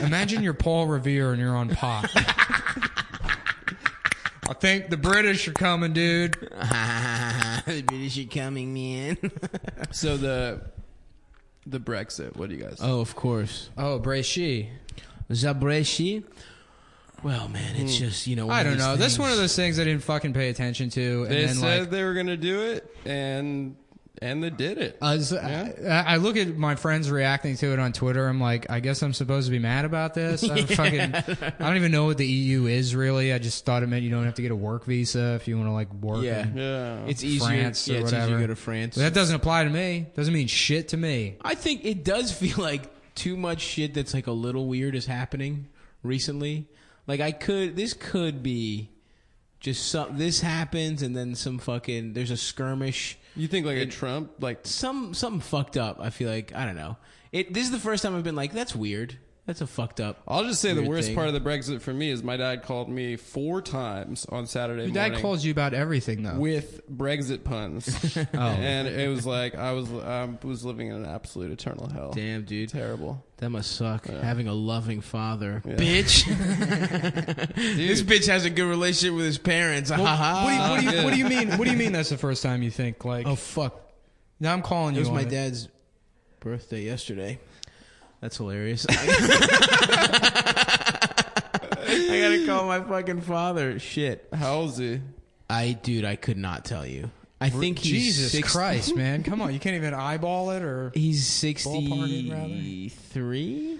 Imagine you're Paul Revere and you're on pot. I think the British are coming, dude. The British are coming, man. So the Brexit. What do you guys? Oh, of course. Oh, Bresci. Zabreshi. Well, man, it's just, I don't know. That's one of those things I didn't fucking pay attention to. And They then, said they were going to do it, and they did it. I look at my friends reacting to it on Twitter. I'm like, I guess I'm supposed to be mad about this. I don't even know what the EU is really. I just thought it meant you don't have to get a work visa if you want to work. Yeah. in It's easier. France or it's whatever. easier to go to France. But that doesn't apply to me. Doesn't mean shit to me. I think it does feel like too much shit that's a little weird is happening recently. This could be just this happens and then some fucking, there's a skirmish. You think a Trump, something fucked up. I feel like, I don't know. This is the first time I've been like, that's weird. That's a fucked up. I'll just say the worst thing. part of the Brexit for me is my dad called me 4 times on Saturday morning. Your dad calls you about everything, though. With Brexit puns. And it was like I was living in an absolute eternal hell. Damn, dude. Terrible. That must suck. Yeah. Having a loving father. Yeah. Bitch. This bitch has a good relationship with his parents. Well, what do you mean? What do you mean that's the first time you think oh, fuck. Now I'm calling you. It was on my it. dad's birthday yesterday. That's hilarious. I gotta call my fucking father. Shit. How old is he? Dude, I could not tell you. I think he's Jesus Christ, man! Come on, you can't even eyeball it or. He's Ballpark it, rather. 63.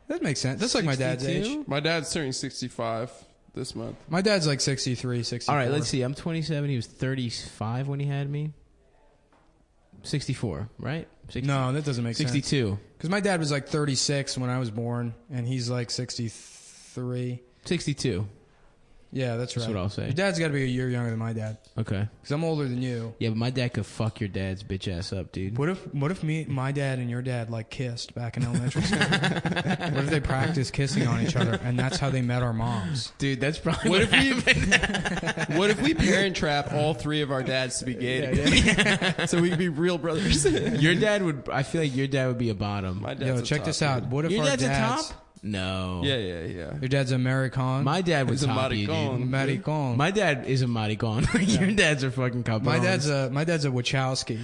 That makes sense. That's like my dad's 62? age. My dad's turning 65 this month. My dad's like 63, 64. All right, let's see. I'm 27. He was 35 when he had me. 64, right? 60, No, that doesn't make 62. sense. 62. Because my dad was like 36 when I was born, and he's like 63. 62. Yeah, that's right. That's what I'll say. Your dad's got to be a year younger than my dad. Okay. Because I'm older than you. Yeah, but my dad could fuck your dad's bitch ass up, dude. What if my dad and your dad like kissed back in elementary school? What if they practiced kissing on each other, and that's how they met our moms? Dude, that's probably What if we parent trap all three of our dads to be gay together? So we could be real brothers. Your dad would. I feel like your dad would be a bottom. My dad's Yo, a check top this dude. out. What if Your our dad's dads? a top? No. Yeah. Your dad's American. My dad would He's a top you, dude. maricon. American. My dad is a maricon. Your dad's a fucking cabron. My dad's a Wachowski.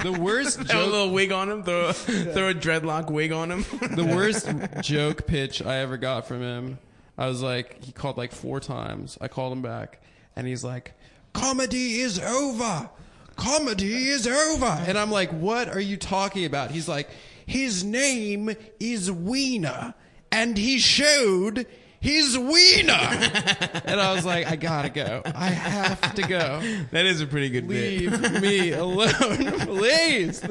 The worst Throw a joke. little wig on him. Throw a dreadlock wig on him. The worst joke pitch I ever got from him. I was like, he called like 4 times. I called him back, and he's like, "Comedy is over. Comedy is over." And I'm like, "What are you talking about?" He's like, "His name is Wiener, and he showed his wiener." And I was like, I gotta go. I have to go. That is a pretty good bit. Leave me alone, please.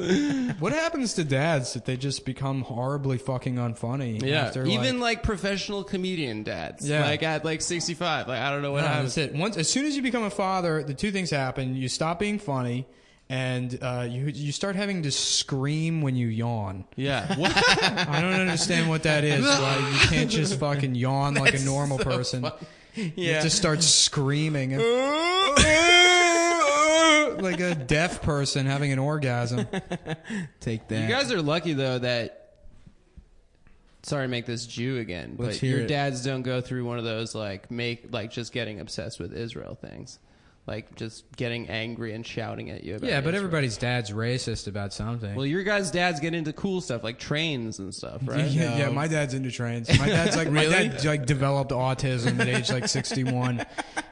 What happens to dads that they just become horribly fucking unfunny? Yeah, after, even like professional comedian dads. Yeah. Like at like 65. Like I don't know what No, happens. that's it. As soon as you become a father, the two things happen: you stop being funny, and you start having to scream when you yawn. Yeah. What? I don't understand what that is. Like, you can't just fucking yawn like a normal person. You have to start screaming. Like a deaf person having an orgasm. Take that. You guys are lucky though that. Sorry to make this Jew again, Let's but hear your it. dads don't go through one of those like just getting obsessed with Israel things. Like just getting angry and shouting at you about Yeah, but Israel. everybody's dad's racist about something. Well, your guys' dads get into cool stuff like trains and stuff, right? Yeah, my dad's into trains. My dad's like my dad like developed autism at age like 61.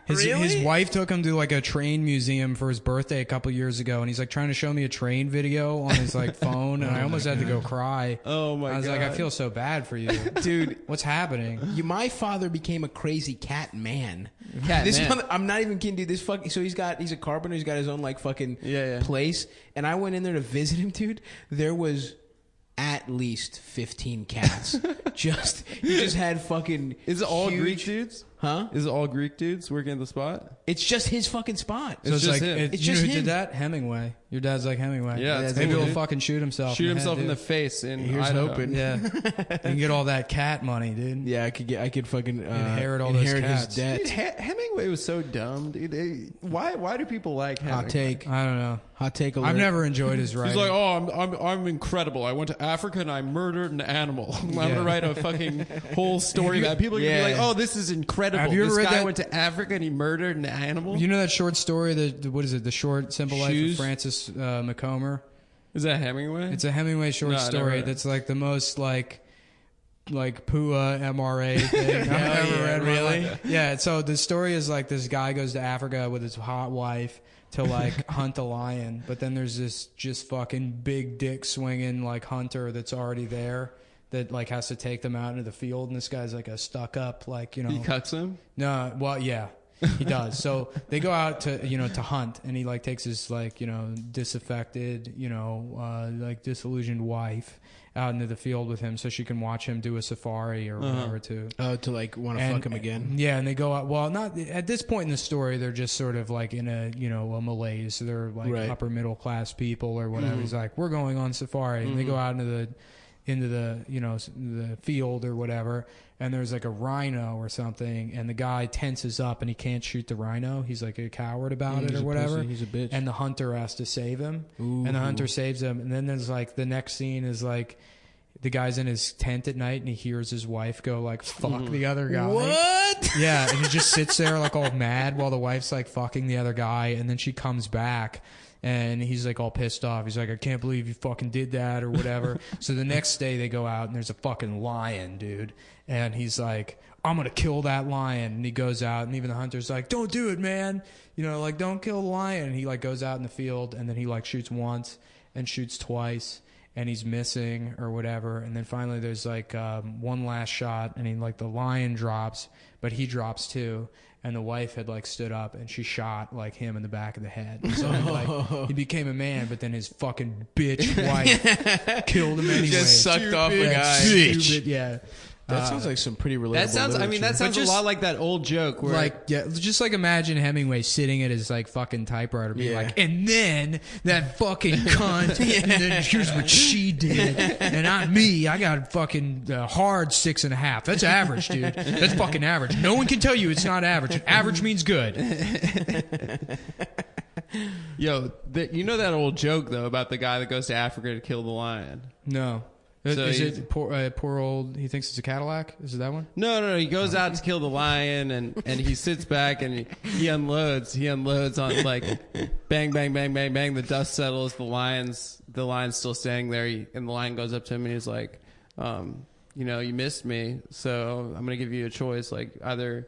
His wife took him to like a train museum for his birthday a couple years ago, and he's like trying to show me a train video on his like phone, and I almost had to go cry. Oh my god! I was like, I feel so bad for you, Dude, what's happening? my father became a crazy cat man. Cat This man. I'm not even kidding, dude. This fucking he's a carpenter. He's got his own like fucking Yeah. place. And I went in there to visit him, dude. There was at least 15 cats. He just had fucking. Is it all huge- Greek dudes? Huh? Is it all Greek dudes working at the spot? It's just his fucking spot. So it's just like him. It's you know just who him. did that? Hemingway. Your dad's like Hemingway. Yeah, it's maybe cool, he'll dude. fucking shoot himself. Shoot in himself the in the head, face in Here's Idaho. hoping. dude. Yeah, you can get all that cat money, dude. Yeah, I could fucking Inherit all those his cats. debt. Dude, Hemingway was so dumb, dude. Why do people like Hemingway? Hot take. I don't know. Hot take alert. I've never enjoyed his writing. He's like, oh, I'm incredible. I went to Africa and I murdered an animal. I'm gonna write a fucking whole story about it. People are gonna be like, oh, this is incredible. Have you ever This read guy that- went to Africa and he murdered an animal. You know that short story, what is it? The Short Simple Life Shoes? of Francis McComber. Is that Hemingway? It's a Hemingway short No, I never story read it. that's like the most like PUA MRA thing I've ever read. in my life. Yeah. So the story is like this guy goes to Africa with his hot wife to like hunt a lion, but then there's this just fucking big dick swinging like hunter that's already there that like has to take them out into the field, and this guy's like a stuck up like he cucks him. No, well, yeah, he does. So they go out to to hunt, and he like takes his like disaffected like disillusioned wife out into the field with him, so she can watch him do a safari or whatever too. Oh, to like want to fuck him again. Yeah, and they go out. Well, not at this point in the story. They're just sort of like in a a malaise. So they're like Right. upper middle class people or whatever. He's like, we're going on safari, and they go out into the the field or whatever, and there's like a rhino or something, and the guy tenses up and he can't shoot the rhino. He's like a coward about it he's or a whatever. pussy. He's a bitch. And the hunter has to save him, and the hunter saves him. And then there's like the next scene is like the guy's in his tent at night and he hears his wife go like fuck the other guy. What? Yeah, and he just sits there like all mad while the wife's like fucking the other guy, and then she comes back And he's like all pissed off. He's like, I can't believe you fucking did that or whatever. So the next day they go out and there's a fucking lion, dude. And he's like, I'm going to kill that lion. And he goes out and even the hunter's like, don't do it, man. You know, like, don't kill the lion. And he like goes out in the field and then he like shoots once and shoots twice and he's missing or whatever. And then finally there's like one last shot and he like the lion drops, but he drops too. And the wife had like stood up and she shot like him in the back of the head. So like he became a man, but then his fucking bitch wife killed him anyway. Just sucked off a guy. Stupid, yeah. That sounds like some pretty relatable. That sounds. I mean, that sounds just, a lot like that old joke where, like, yeah, just like imagine Hemingway sitting at his like fucking typewriter, being like, and then that fucking cunt, and then here's what she did, and not me. I got fucking hard 6.5. That's average, dude. That's fucking average. No one can tell you it's not average. Average means good. yo, you know that old joke though about the guy that goes to Africa to kill the lion. No. So is it poor old? He thinks it's a Cadillac. Is it that one? No. He goes out to kill the lion, and he sits back and he unloads. He unloads on like bang, bang, bang, bang, bang. The dust settles. The lion's still standing there, and the lion goes up to him and he's like, you know, you missed me, so I'm gonna give you a choice. Like either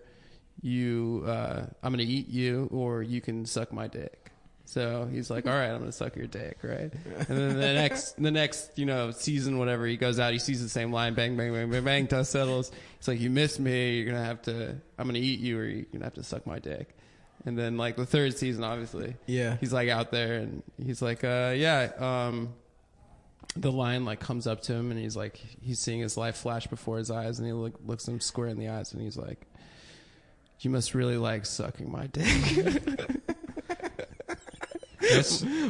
I'm gonna eat you, or you can suck my dick. So he's like, all right, I'm going to suck your dick, right? And then the next, you know, season, whatever, he goes out, he sees the same line, bang, bang, bang, bang, bang, dust settles. It's like, you missed me, you're going to have to, I'm going to eat you, or you're going to have to suck my dick. And then, like, the third season, obviously, he's, like, out there, and he's like, the lion, like, comes up to him, and he's like, he's seeing his life flash before his eyes, and he looks him square in the eyes, and he's like, you must really like sucking my dick.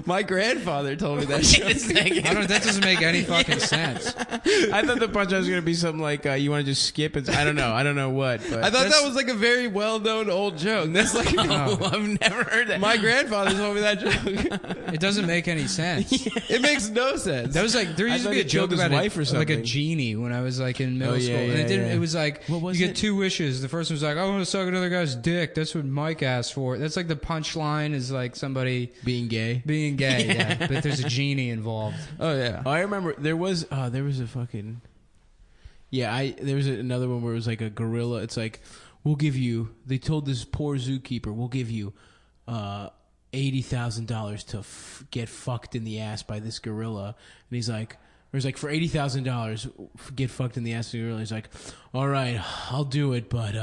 My grandfather told me that shit. That doesn't make any fucking sense. I thought the punchline was going to be something like, you want to just skip it? I don't know what. But I thought that was like a very well-known old joke. That's like, I've never heard that. My grandfather told me that joke. It doesn't make any sense. It makes no sense. That was like, there used to be a joke about wife or something. like a genie when I was like in middle school. And it was like, you get 2 wishes. The first one was like, I want to suck another guy's dick. That's what Mike asked for. That's like the punchline is like somebody being gay. Yeah. But there's a genie involved. Oh yeah. I remember there was a fucking there was another one where it was like a gorilla. It's like, they told this poor zookeeper, we'll give you $80,000 to get fucked in the ass by this gorilla. And he's like, for $80,000, get fucked in the ass of the gorilla. He's like, all right, I'll do it, but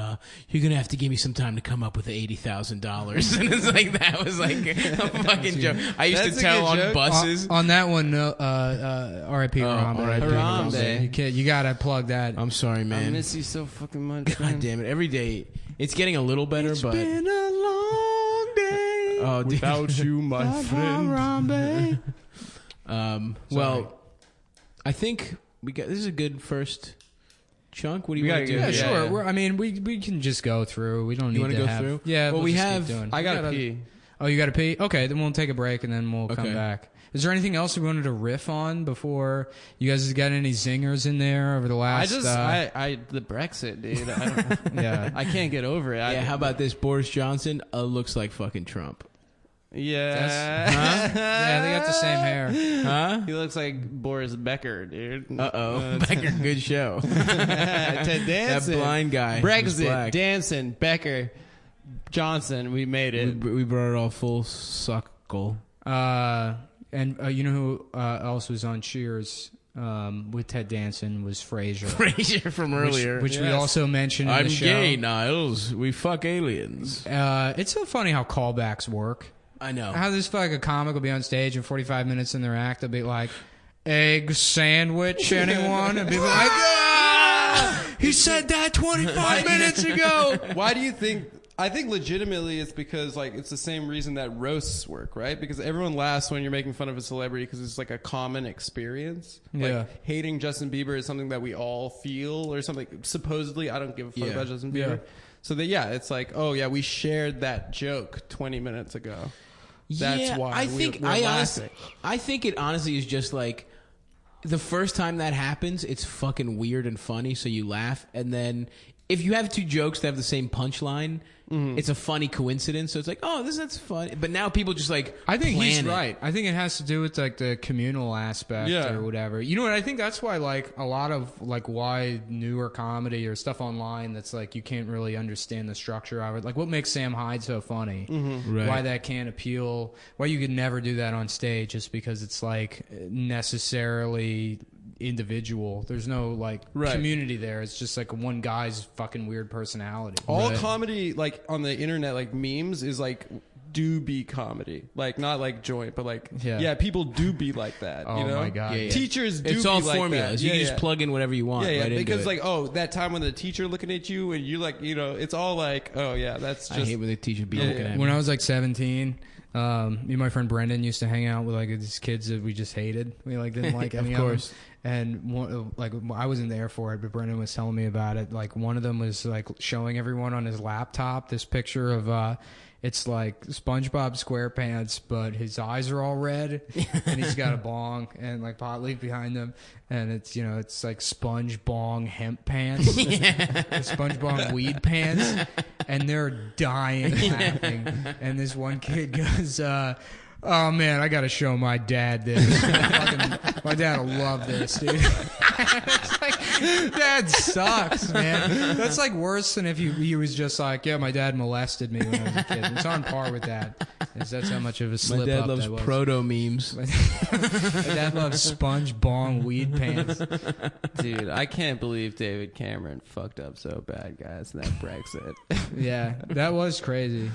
you're gonna have to give me some time to come up with the $80,000. And it's like, that was like a fucking joke. I used to tell on buses. On that one, R.I.P. Harambe. You gotta plug that. I'm sorry, man. I miss you so fucking much. God damn it! Every day, it's getting a little better, but it's been a long day without you, my friend. Well, I think this is a good first chunk. What do you want to do? Yeah, sure. I mean, we can just go through. We don't need to go have, through. Yeah. Well, we have. I gotta pee. Oh, you gotta pee. Okay, then we'll take a break and then we'll come back. Is there anything else we wanted to riff on before? You guys got any zingers in there over the last? The Brexit, dude. I can't get over it. How about this? Boris Johnson looks like fucking Trump. Yeah. Yeah, they got the same hair. Huh? He looks like Boris Becker, dude. Becker, good show. Ted Danson. That blind guy. Brexit, Danson, Becker, Johnson. We made it. We brought it all full suckle. And you know who else was on Cheers with Ted Danson was Frasier. Frasier from earlier. Which we also mentioned in the show. I'm gay, Niles. We fuck aliens. It's so funny how callbacks work. I know. How this like a comic will be on stage and 45 minutes in their act they'll be like, egg sandwich, anyone? And be like, he said that 25 minutes ago. Why do you think... I think legitimately it's because like it's the same reason that roasts work, right? Because everyone laughs when you're making fun of a celebrity because it's like a common experience. Yeah. Like hating Justin Bieber is something that we all feel or something. Supposedly, I don't give a fuck about Justin Bieber. Yeah. So it's like, oh yeah, we shared that joke 20 minutes ago. That's why I think I think it honestly is just like the first time that happens, it's fucking weird and funny, so you laugh, and then if you have two jokes that have the same punchline, it's a funny coincidence. So it's like, oh, that's funny. But now people just like, I think he's plan it. right. I think it has to do with like the communal aspect or whatever. You know what? I think that's why like a lot of like why newer comedy or stuff online that's like you can't really understand the structure of it. Like what makes Sam Hyde so funny? Right. Why that can't appeal? Why you could never do that on stage? Just because it's like necessarily individual. There's no like community there. It's just like one guy's fucking weird personality. All comedy, like on the internet, like memes, is like do be comedy, like not like joint, but like people do be like that. Oh you know? my god, teachers do. It's be all like formulas. That. You can just plug in whatever you want. Yeah, right because into like that time when the teacher looking at you and you like it's all like that's just. I hate when the teacher be looking at me. When I was like 17, me and my friend Brendan used to hang out with like these kids that we just hated. We like didn't like any of course. And one, like I wasn't there for it, but Brendan was telling me about it. Like one of them was like showing everyone on his laptop this picture of it's like SpongeBob SquarePants, but his eyes are all red, and he's got a bong and like pot leaf behind him, and it's it's like Sponge Bong hemp pants, Sponge Bong weed pants, and they're dying laughing. And this one kid goes, "Oh man, I gotta show my dad this. My dad will love this, dude." It's like, Dad sucks, man. That's like worse than if he was just like, yeah, my dad molested me when I was a kid. It's on par with that. That's how much of a slip up that was. My dad loves proto memes. My dad loves Sponge Bong weed pants. Dude, I can't believe David Cameron fucked up so bad, guys, in that Brexit. Yeah, that was crazy.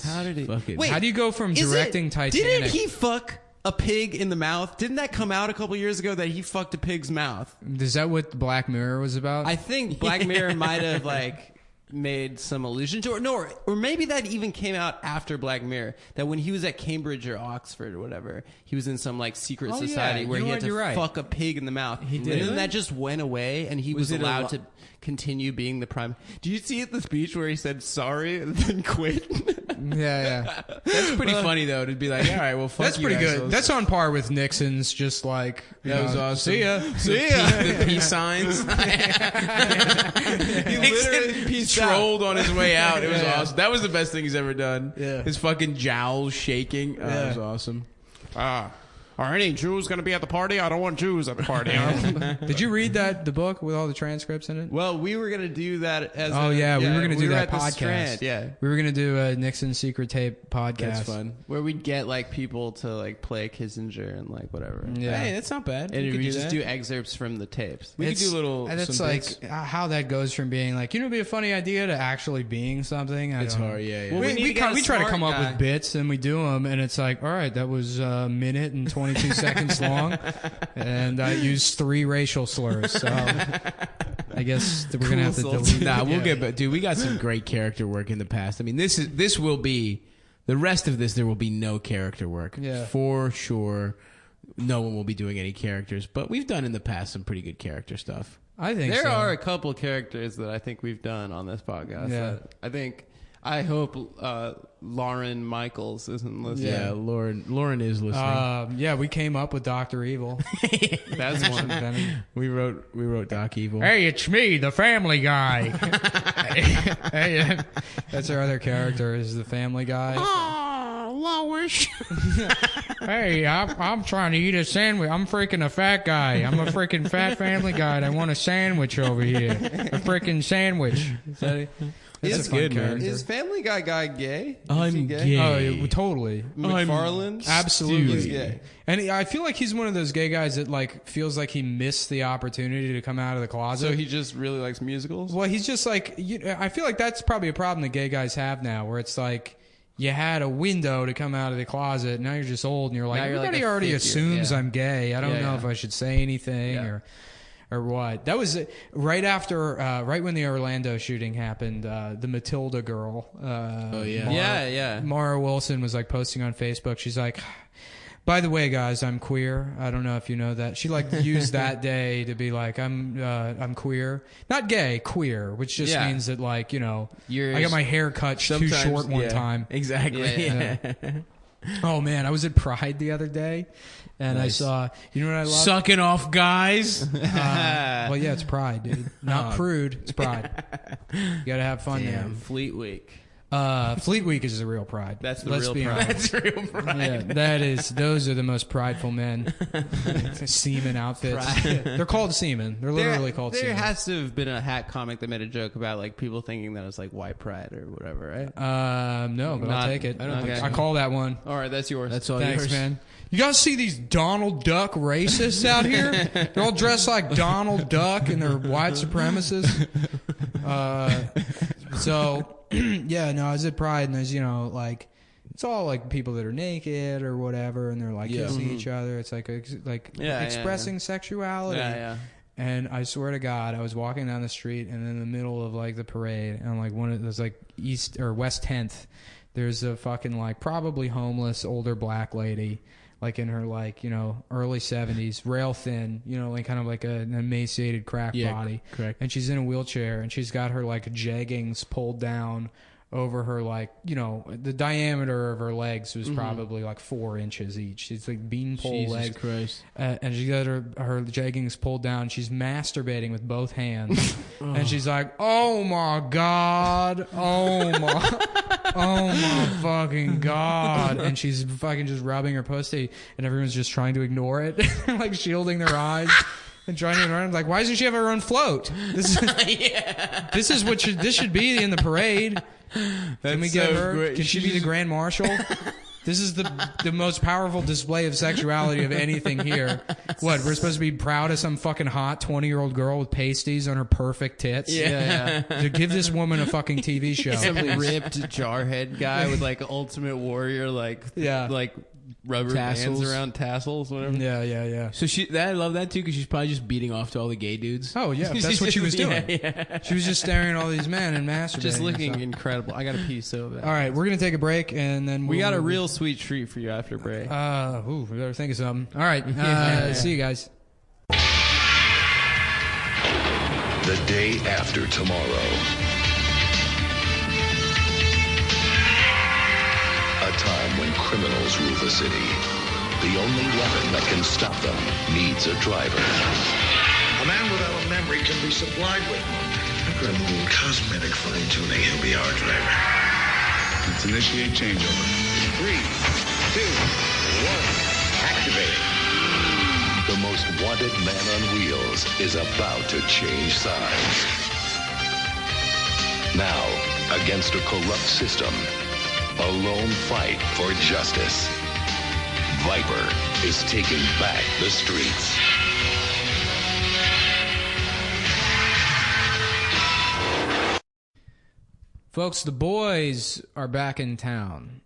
How did he? Wait, how do you go from directing Titanic? Didn't he fuck a pig in the mouth? Didn't that come out a couple years ago that he fucked a pig's mouth? Is that what Black Mirror was about? I think Black Mirror might have like made some allusion to it. No, or maybe that even came out after Black Mirror. That when he was at Cambridge or Oxford or whatever, he was in some like secret society where he had to fuck a pig in the mouth. He did. And then that just went away, and he was allowed to continue being the prime. Do you see at the speech where he said sorry and then quit? Yeah. That's pretty funny though. To be like, all right, well, fuck that's you. That's pretty assholes. good. That's on par with Nixon's. Just like that was awesome. See ya. The peace signs. He literally trolled on his way out. It was awesome. That was the best thing he's ever done. Yeah. His fucking jowls shaking. That was awesome. Are any Jews going to be at the party? I don't want Jews at the party. Did you read the book with all the transcripts in it? Well, we were going to do that as we were going to do that podcast. We were going to do a Nixon Secret Tape podcast. That's fun. Where we'd get like people to like play Kissinger and like whatever. Yeah. Hey, that's not bad. And we could just do excerpts from the tapes. We could do little. And it's like bits. how that goes from being like, it'd be a funny idea to actually being something. It's hard, yeah. Well, we try to come up with bits and we do them, and it's like, all right, that was a minute and 22 seconds long. And I used 3 racial slurs, so I guess we're gonna have to delete. Nah, we'll get back. Dude, we got some great character work in the past. I mean, this will be the rest of this. There will be no character work, for sure. No one will be doing any characters, but we've done in the past some pretty good character stuff. I think there are a couple characters that I think we've done on this podcast. Yeah. I hope Lauren Michaels isn't listening. Yeah, Lauren is listening. Yeah, we came up with Dr. Evil. That's one. We wrote Doc Evil. Hey, it's me, the Family Guy. Hey, that's our other character, is the Family Guy. Oh, Lois. Hey, I'm trying to eat a sandwich. I'm freaking a fat guy. I'm a freaking fat Family Guy, and I want a sandwich over here. A freaking sandwich. That's a good, man. Is Family Guy gay? I'm gay. Oh, yeah, totally. McFarlane? Absolutely. He's gay. And I feel like he's one of those gay guys that like feels like he missed the opportunity to come out of the closet. So he just really likes musicals? Well, he's just like, I feel like that's probably a problem that gay guys have now, where it's like, you had a window to come out of the closet, now you're just old, and you're like, everybody already assumes I'm gay. I don't know if I should say anything or what. That was right after, right when the Orlando shooting happened, the Matilda girl. Mara Wilson was like posting on Facebook. She's like, by the way, guys, I'm queer. I don't know if you know that. She like used that day to be like, I'm queer. Not gay, queer, which just means that like, I got my hair cut too short one time. Exactly. Yeah. Oh man, I was at Pride the other day, and I saw. You know what I love? Sucking off guys. Well, yeah, it's Pride, dude. Not prude. It's Pride. You gotta have fun, man. Fleet Week. Fleet Week is the real Pride. That's the Let's real be pride. honest. That's real pride. Yeah, that is. Those are the most prideful men. Seaman outfits. They're called seamen. They're literally called There seamen. has to have been a hack comic that made a joke about like people thinking that it was like white pride or whatever, right? No, but I'll Not- take it. I don't think so. I call that one. All right, that's yours. That's all Thanks, yours. man. You guys see these Donald Duck racists out here? They're all dressed like Donald Duck and they're white supremacists. So, yeah, no, I was at Pride and there's, like, it's all like people that are naked or whatever and they're like kissing each other. It's like expressing sexuality. Yeah. And I swear to God, I was walking down the street and in the middle of like the parade and like there's like East or West 10th, there's a fucking like probably homeless older black lady, like in her like, early 70s, rail thin, like kind of like an emaciated crack body. Correct. And she's in a wheelchair and she's got her like jeggings pulled down over her like, the diameter of her legs was probably like 4 inches each. She's like beanpole Jesus legs. Christ. And she got her jeggings pulled down. She's masturbating with both hands. And she's like, oh my God. Oh my fucking God. And she's fucking just rubbing her pussy. And everyone's just trying to ignore it. Like shielding their eyes. And trying to run. Like, why doesn't she have her own float? This is what this should be in the parade. Can we get her? Great. Can she be the grand marshal? This is the most powerful display of sexuality of anything here. What, we're supposed to be proud of some fucking hot 20-year-old girl with pasties on her perfect tits? Yeah. To give this woman a fucking TV show. Some ripped jarhead guy with like Ultimate Warrior like rubber Tassels. bands around tassels, whatever. Yeah. So I love that too because she's probably just beating off to all the gay dudes. Oh, yeah. That's what she was doing. Yeah. She was just staring at all these men and masturbating. Just looking So. incredible. I got a pee so bad. All right, we're going to take a break, and then We got a real sweet treat for you after break. we better think of something. All right, see you guys. The day after tomorrow. A time when criminals rule the city. The only weapon that can stop them needs a driver. A man without a memory can be supplied with one. After a little cosmetic fine-tuning, he'll be our driver. Let's initiate changeover. 3, 2, 1, activate. The most wanted man on wheels is about to change sides. Now, against a corrupt system, a lone fight for justice. Viper is taking back the streets. Folks, the boys are back in town.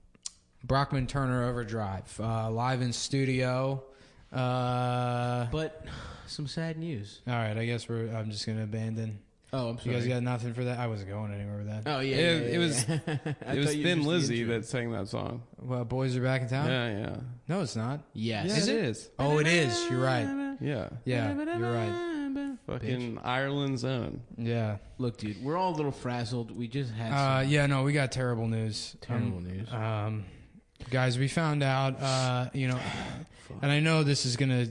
Brockman Turner Overdrive, live in studio. But some sad news. All right, I guess I'm just going to abandon. Oh, I'm You sorry. guys got nothing for that? I wasn't going anywhere with that. Oh yeah. It was I it was thought you Thin just Lizzy intro. that sang that song. Well, boys are back in town? Yeah. No, it's not. Yes. Yeah, Is it? it is. Oh, it is. You're right. Yeah. Yeah, you're right. Fucking Ireland's own. Yeah. Look, dude, we're all a little frazzled. We just had some Yeah, no, we got terrible news. terrible news. Guys, we found out, and I know this is gonna,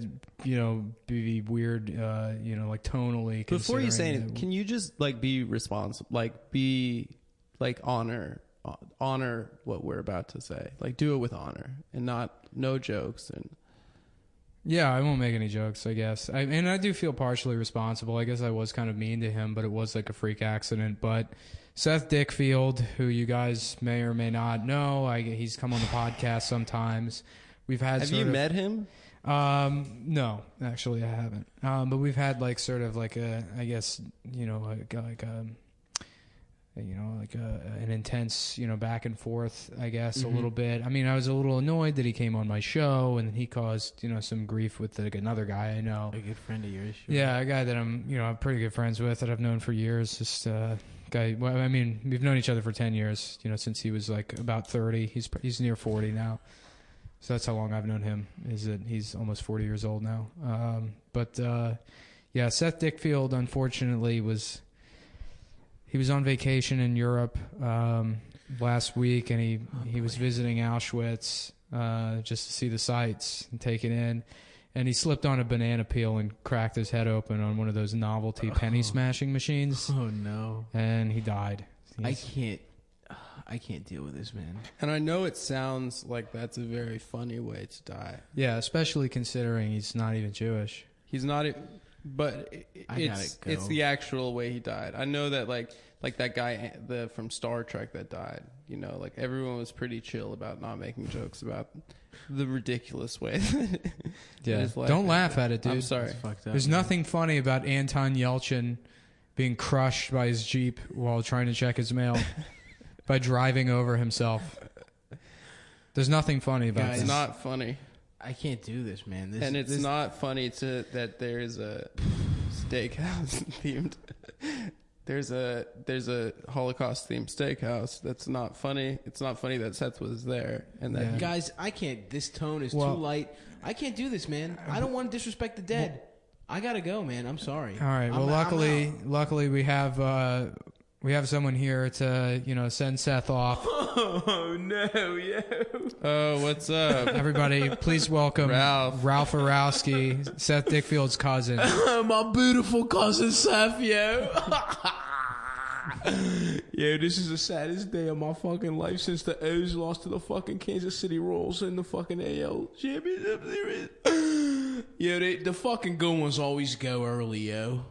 be weird, like tonally. Before you say considering anything, that- can you just like be responsible, like be like honor what we're about to say, like do it with honor and no jokes and. Yeah, I won't make any jokes, I guess. And I do feel partially responsible. I guess I was kind of mean to him, but it was like a freak accident. But Seth Dickfield, who you guys may or may not know, he's come on the podcast sometimes. We've had. Have you met him? No, actually, I haven't. But we've had like sort of like a, I guess, an intense, back and forth, I guess, a little bit. I mean, I was a little annoyed that he came on my show and he caused, some grief with like another guy I know. A good friend of yours. Sure. Yeah, a guy that I'm pretty good friends with that I've known for years. Just guy. Well, I mean, we've known each other for 10 years. Since he was like about 30. He's near 40 now. So that's how long I've known him. Is that he's almost 40 years old now. Yeah, Seth Dickfield unfortunately was on vacation in Europe. last week, and he was visiting Auschwitz just to see the sights and take it in. And he slipped on a banana peel and cracked his head open on one of those novelty penny smashing machines. Oh no! And he died. I can't deal with this, man. And I know it sounds like that's a very funny way to die. Yeah, especially considering he's not even Jewish. He's not, but it's the actual way he died. I know that like that guy from Star Trek that died. You know, like everyone was pretty chill about not making jokes about the ridiculous way. Yeah, don't laugh at it, dude. I'm sorry. There's nothing funny about Anton Yelchin being crushed by his Jeep while trying to check his mail by driving over himself. There's nothing funny about It's this. not funny. I can't do this, man. It's not funny that there's a steakhouse themed. There's a Holocaust themed steakhouse. That's not funny. It's not funny that Seth was there and that Guys, I can't. This tone is too light. I can't do this, man. I don't want to disrespect the dead. I gotta go, man. I'm sorry. All right. Well, luckily we have someone here to send Seth off. Oh no, yo. Oh, what's up? Everybody, please welcome Ralph Arowski, Seth Dickfield's cousin. My beautiful cousin Seth, yo. Yo, this is the saddest day of my fucking life since the O's lost to the fucking Kansas City Royals in the fucking AL Championship Series. Yo, the fucking good ones always go early, yo.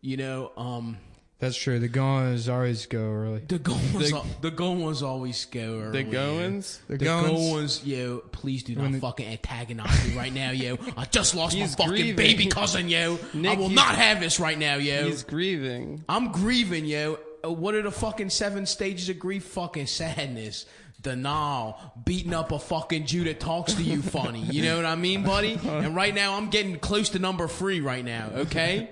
You know, That's true. The goings always go early. The goal ones always go early. The goings? The goal ones, yo, please do not fucking antagonize me right now, yo. I just lost my fucking baby cousin, yo. Nick, I will not have this right now, yo. He's grieving. I'm grieving, yo. What are the fucking 7 stages of grief? Fucking sadness, denial, beating up a fucking Jew that talks to you funny. You know what I mean, buddy? And right now, I'm getting close to number 3 right now, okay?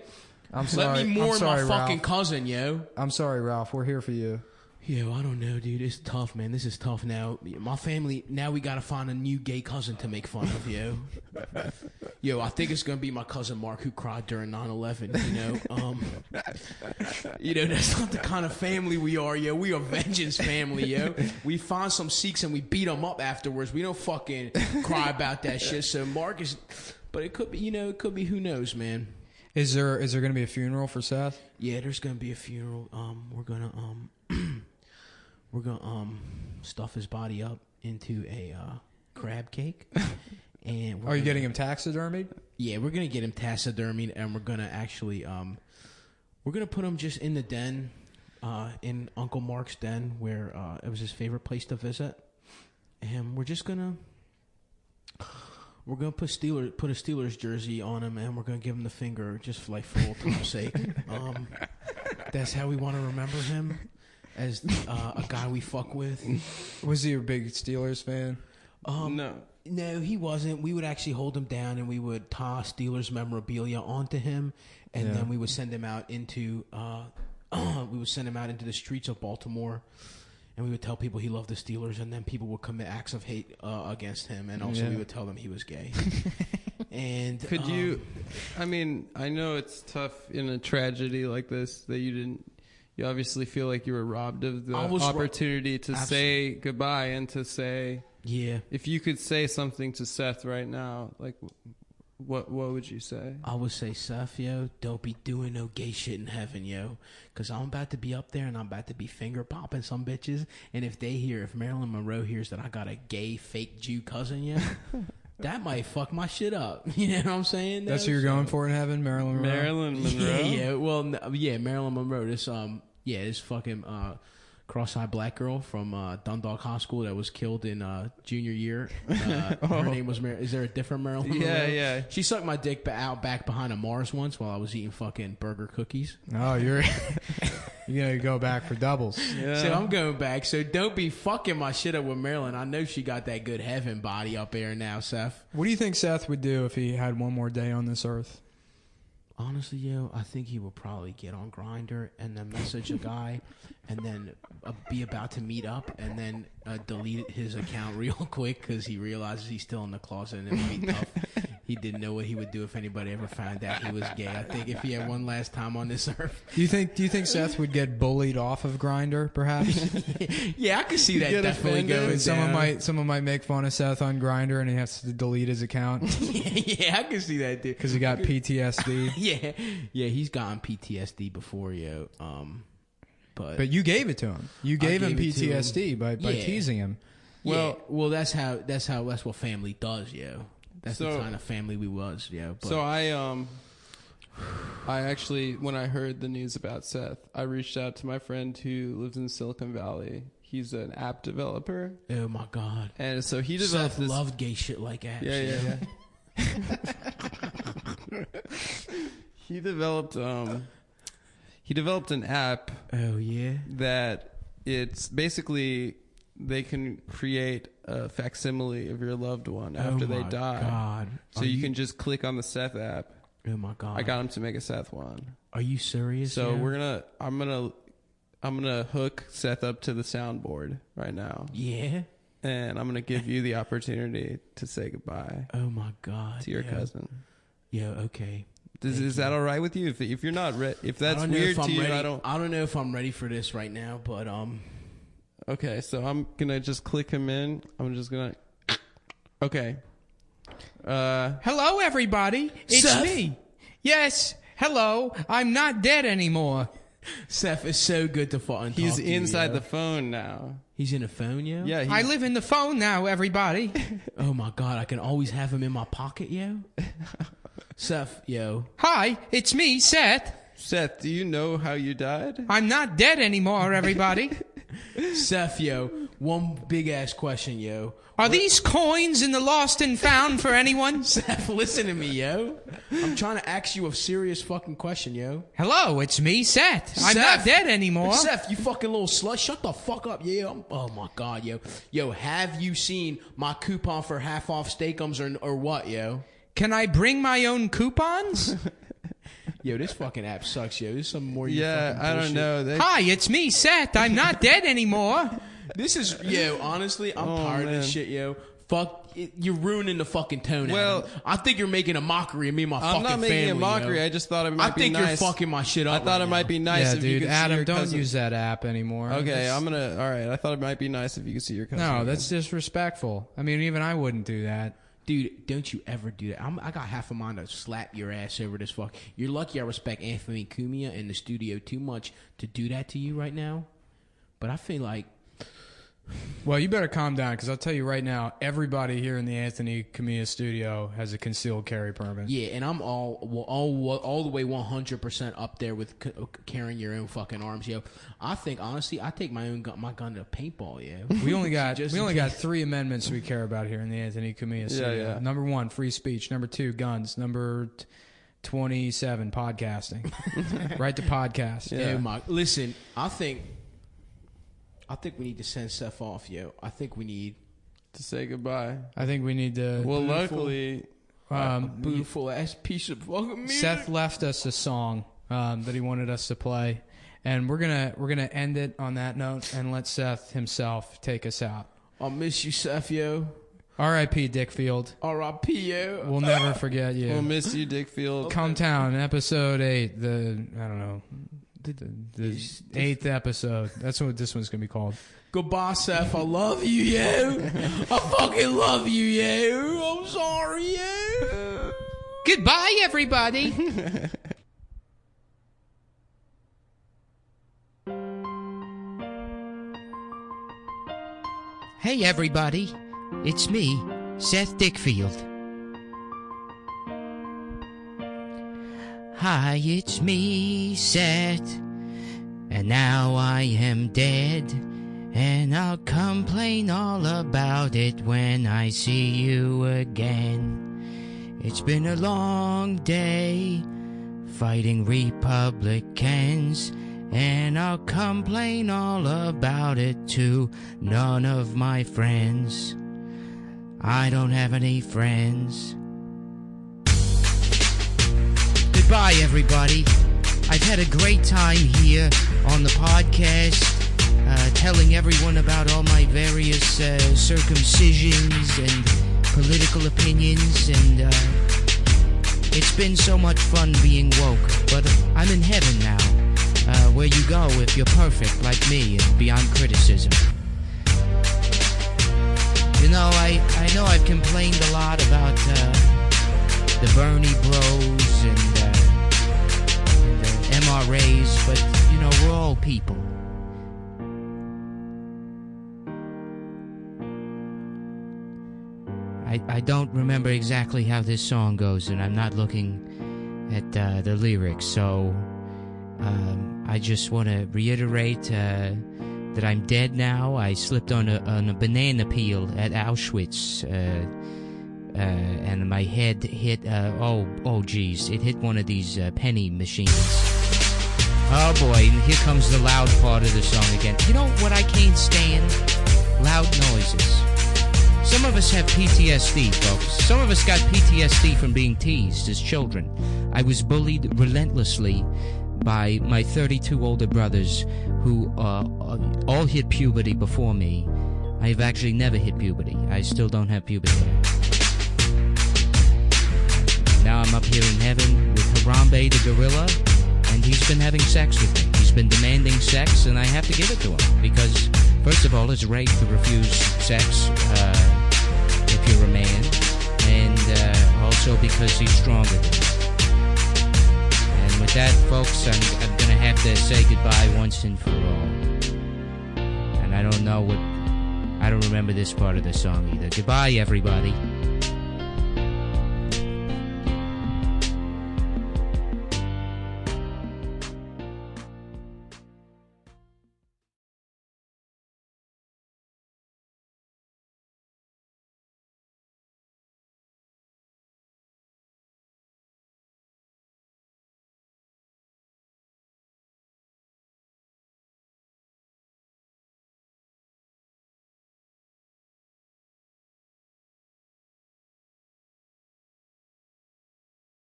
I'm sorry. Let me mourn my fucking Ralph. cousin, yo. I'm sorry, Ralph. We're here for you. Yo, I don't know, dude. It's tough, man. This is tough now. My family, now we gotta find a new gay cousin to make fun of, yo. Yo, I think it's gonna be my cousin Mark who cried during 9/11, you know? That's not the kind of family we are, yo. We are vengeance family, yo. We find some Sikhs and we beat them up afterwards. We don't fucking cry about that shit. So Mark is... But it could be, it could be, who knows, man. Is there going to be a funeral for Seth? Yeah, there's gonna be a funeral. We're gonna stuff his body up into a crab cake. And Are you getting him taxidermied? Yeah, we're gonna get him taxidermied, and we're gonna actually we're gonna put him just in the den, in Uncle Mark's den, where it was his favorite place to visit, and we're just gonna. We're gonna put a Steelers jersey on him, and we're gonna give him the finger just for old time's sake. That's how we want to remember him, as a guy we fuck with. Was he a big Steelers fan? No, he wasn't. We would actually hold him down, and we would tie Steelers memorabilia onto him, and then we would send him out into the streets of Baltimore. And we would tell people he loved the Steelers, and then people would commit acts of hate against him, and also we would tell them he was gay. And could you? I mean, I know it's tough in a tragedy like this that you didn't. You obviously feel like you were robbed of the opportunity to say goodbye and to say, yeah. If you could say something to Seth right now, like, what would you say? I would say, Seth, yo, don't be doing no gay shit in heaven, yo. Because I'm about to be up there and I'm about to be finger popping some bitches. And if Marilyn Monroe hears that I got a gay fake Jew cousin, yo, that might fuck my shit up. You know what I'm saying? That's who you're going for in heaven, Marilyn Monroe? Marilyn Monroe? Yeah. Well, Marilyn Monroe. This fucking cross-eyed black girl from Dundalk High School that was killed in junior year. Her name was Is there a different Marilyn Monroe? Yeah. She sucked my dick out back behind a Mars once while I was eating fucking burger cookies. Oh, you're gonna go back for doubles. Yeah. So I'm going back. So don't be fucking my shit up with Marilyn. I know she got that good heaven body up there now, Seth. What do you think Seth would do if he had one more day on this earth? Honestly, yo, I think he would probably get on Grindr and then message a guy and then be about to meet up and then delete his account real quick because he realizes he's still in the closet and it'll be tough. He didn't know what he would do if anybody ever found out he was gay. I think if he had one last time on this earth. Do you think Seth would get bullied off of Grindr, perhaps? Yeah, I could see that definitely going down. Someone might make fun of Seth on Grindr, and he has to delete his account Yeah, I can see that, dude. because he got PTSD. Yeah, he's gotten PTSD before, yo. But you gave it to him. You gave him gave it to PTSD by teasing him. well, that's what family does, yo. That's the kind of family we was, yo. But. So I actually, when I heard the news about Seth, I reached out to my friend who lives in Silicon Valley. He's an app developer. Oh my god! And so he developed Seth loved gay shit like apps. Yeah. He developed an app. Oh yeah. That it's basically they can create a facsimile of your loved one after they die. God. So you can just click on the Seth app. Oh my god. I got him to make a Seth one. Are you serious? So I'm gonna hook Seth up to the soundboard right now. Yeah. And I'm gonna give you the opportunity to say goodbye. Oh my god. To your cousin. Yeah. Okay. Is that all right with you? If you're not if that's weird to you, I don't know if I'm ready for this right now, but Okay, so I'm gonna just click him in. I'm just gonna. Okay. Hello, everybody. It's Seth? me. Yes. Hello. I'm not dead anymore. Seth, it's so good to talk to you. He's inside the phone now. He's in a phone, yo? Yeah. I live in the phone now, everybody. Oh my god, I can always have him in my pocket, yo. Seth, yo. Hi, it's me, Seth. Seth, do you know how you died? I'm not dead anymore, everybody. Seth, yo, one big ass question, yo. Are these coins in the lost and found for anyone? Seth, listen to me, yo. I'm trying to ask you a serious fucking question, yo. Hello, it's me, Seth. I'm not dead anymore. Seth, you fucking little slut. Shut the fuck up, yo. Oh my god, yo. Yo, have you seen my coupon for half off steakums or what, yo? Can I bring my own coupons? Yo, this fucking app sucks, yo. This is some more. Yeah, I don't know. Hi, it's me, Seth. I'm not dead anymore. This is, yo, honestly, I'm tired of this shit, yo. Fuck, you're ruining the fucking tone. Well, Adam. I think you're making a mockery of me and my fucking family. I'm not making a mockery. Yo. I just thought it might be nice. I think you're fucking my shit up. I thought it might be nice if you could Adam, see your don't cousin. use that app anymore. Okay, all right. I thought it might be nice if you could see your cousin. No, that's disrespectful. I mean, even I wouldn't do that. Dude, don't you ever do that. I got half a mind to slap your ass over this fuck. You're lucky I respect Anthony Cumia in the studio too much to do that to you right now. But I feel like... Well, you better calm down, because I'll tell you right now, everybody here in the Anthony Cumia studio has a concealed carry permit. Yeah, and I'm all the way 100% up there with carrying your own fucking arms, yo. I think honestly, I take my gun to paintball, yo. We only got 3 amendments we care about here in the Anthony Cumia studio. Yeah. Number 1, free speech. Number 2, guns. Number 27, podcasting. Right to podcast. Yeah. Listen, I think we need to send Seth off, yo. I think we need to say goodbye. I think we need to. Well, luckily, beautiful ass piece of fucking music. Seth left us a song that he wanted us to play, and we're gonna end it on that note and let Seth himself take us out. I'll miss you, Seth, yo. R.I.P. Dickfield. R.I.P. yo. We'll never forget you. We'll miss you, Dickfield. Cumtown, episode 8. The 8th episode. That's what this one's gonna be called. Goodbye, Seth. I love you, yo. I fucking love you, yo. I'm sorry, yo. Goodbye, everybody. Hey, everybody. It's me, Seth Dickfield. Hi, it's me, Seth, and now I am dead, and I'll complain all about it when I see you again. It's been a long day fighting Republicans, and I'll complain all about it to none of my friends. I don't have any friends. Goodbye, everybody. I've had a great time here on the podcast, telling everyone about all my various circumcisions and political opinions, and It's been so much fun being woke, but I'm in heaven now, where you go if you're perfect like me and beyond criticism. You know, I know I've complained a lot about the Bernie bros and MRAs, but, you know, we're all people. I don't remember exactly how this song goes, and I'm not looking at the lyrics, so I just want to reiterate that I'm dead now. I slipped on a banana peel at Auschwitz, and my head hit, oh geez, it hit one of these penny machines. Oh boy, and here comes the loud part of the song again. You know what I can't stand? Loud noises. Some of us have PTSD, folks. Some of us got PTSD from being teased as children. I was bullied relentlessly by my 32 older brothers who all hit puberty before me. I've actually never hit puberty. I still don't have puberty. Now I'm up here in heaven with Harambe the gorilla, and he's been having sex with me. He's been demanding sex, and I have to give it to him because, first of all, it's rape to refuse sex if you're a man, and also because he's stronger than me. And with that, folks, I'm going to have to say goodbye once and for all. And I don't remember this part of the song either. Goodbye, everybody.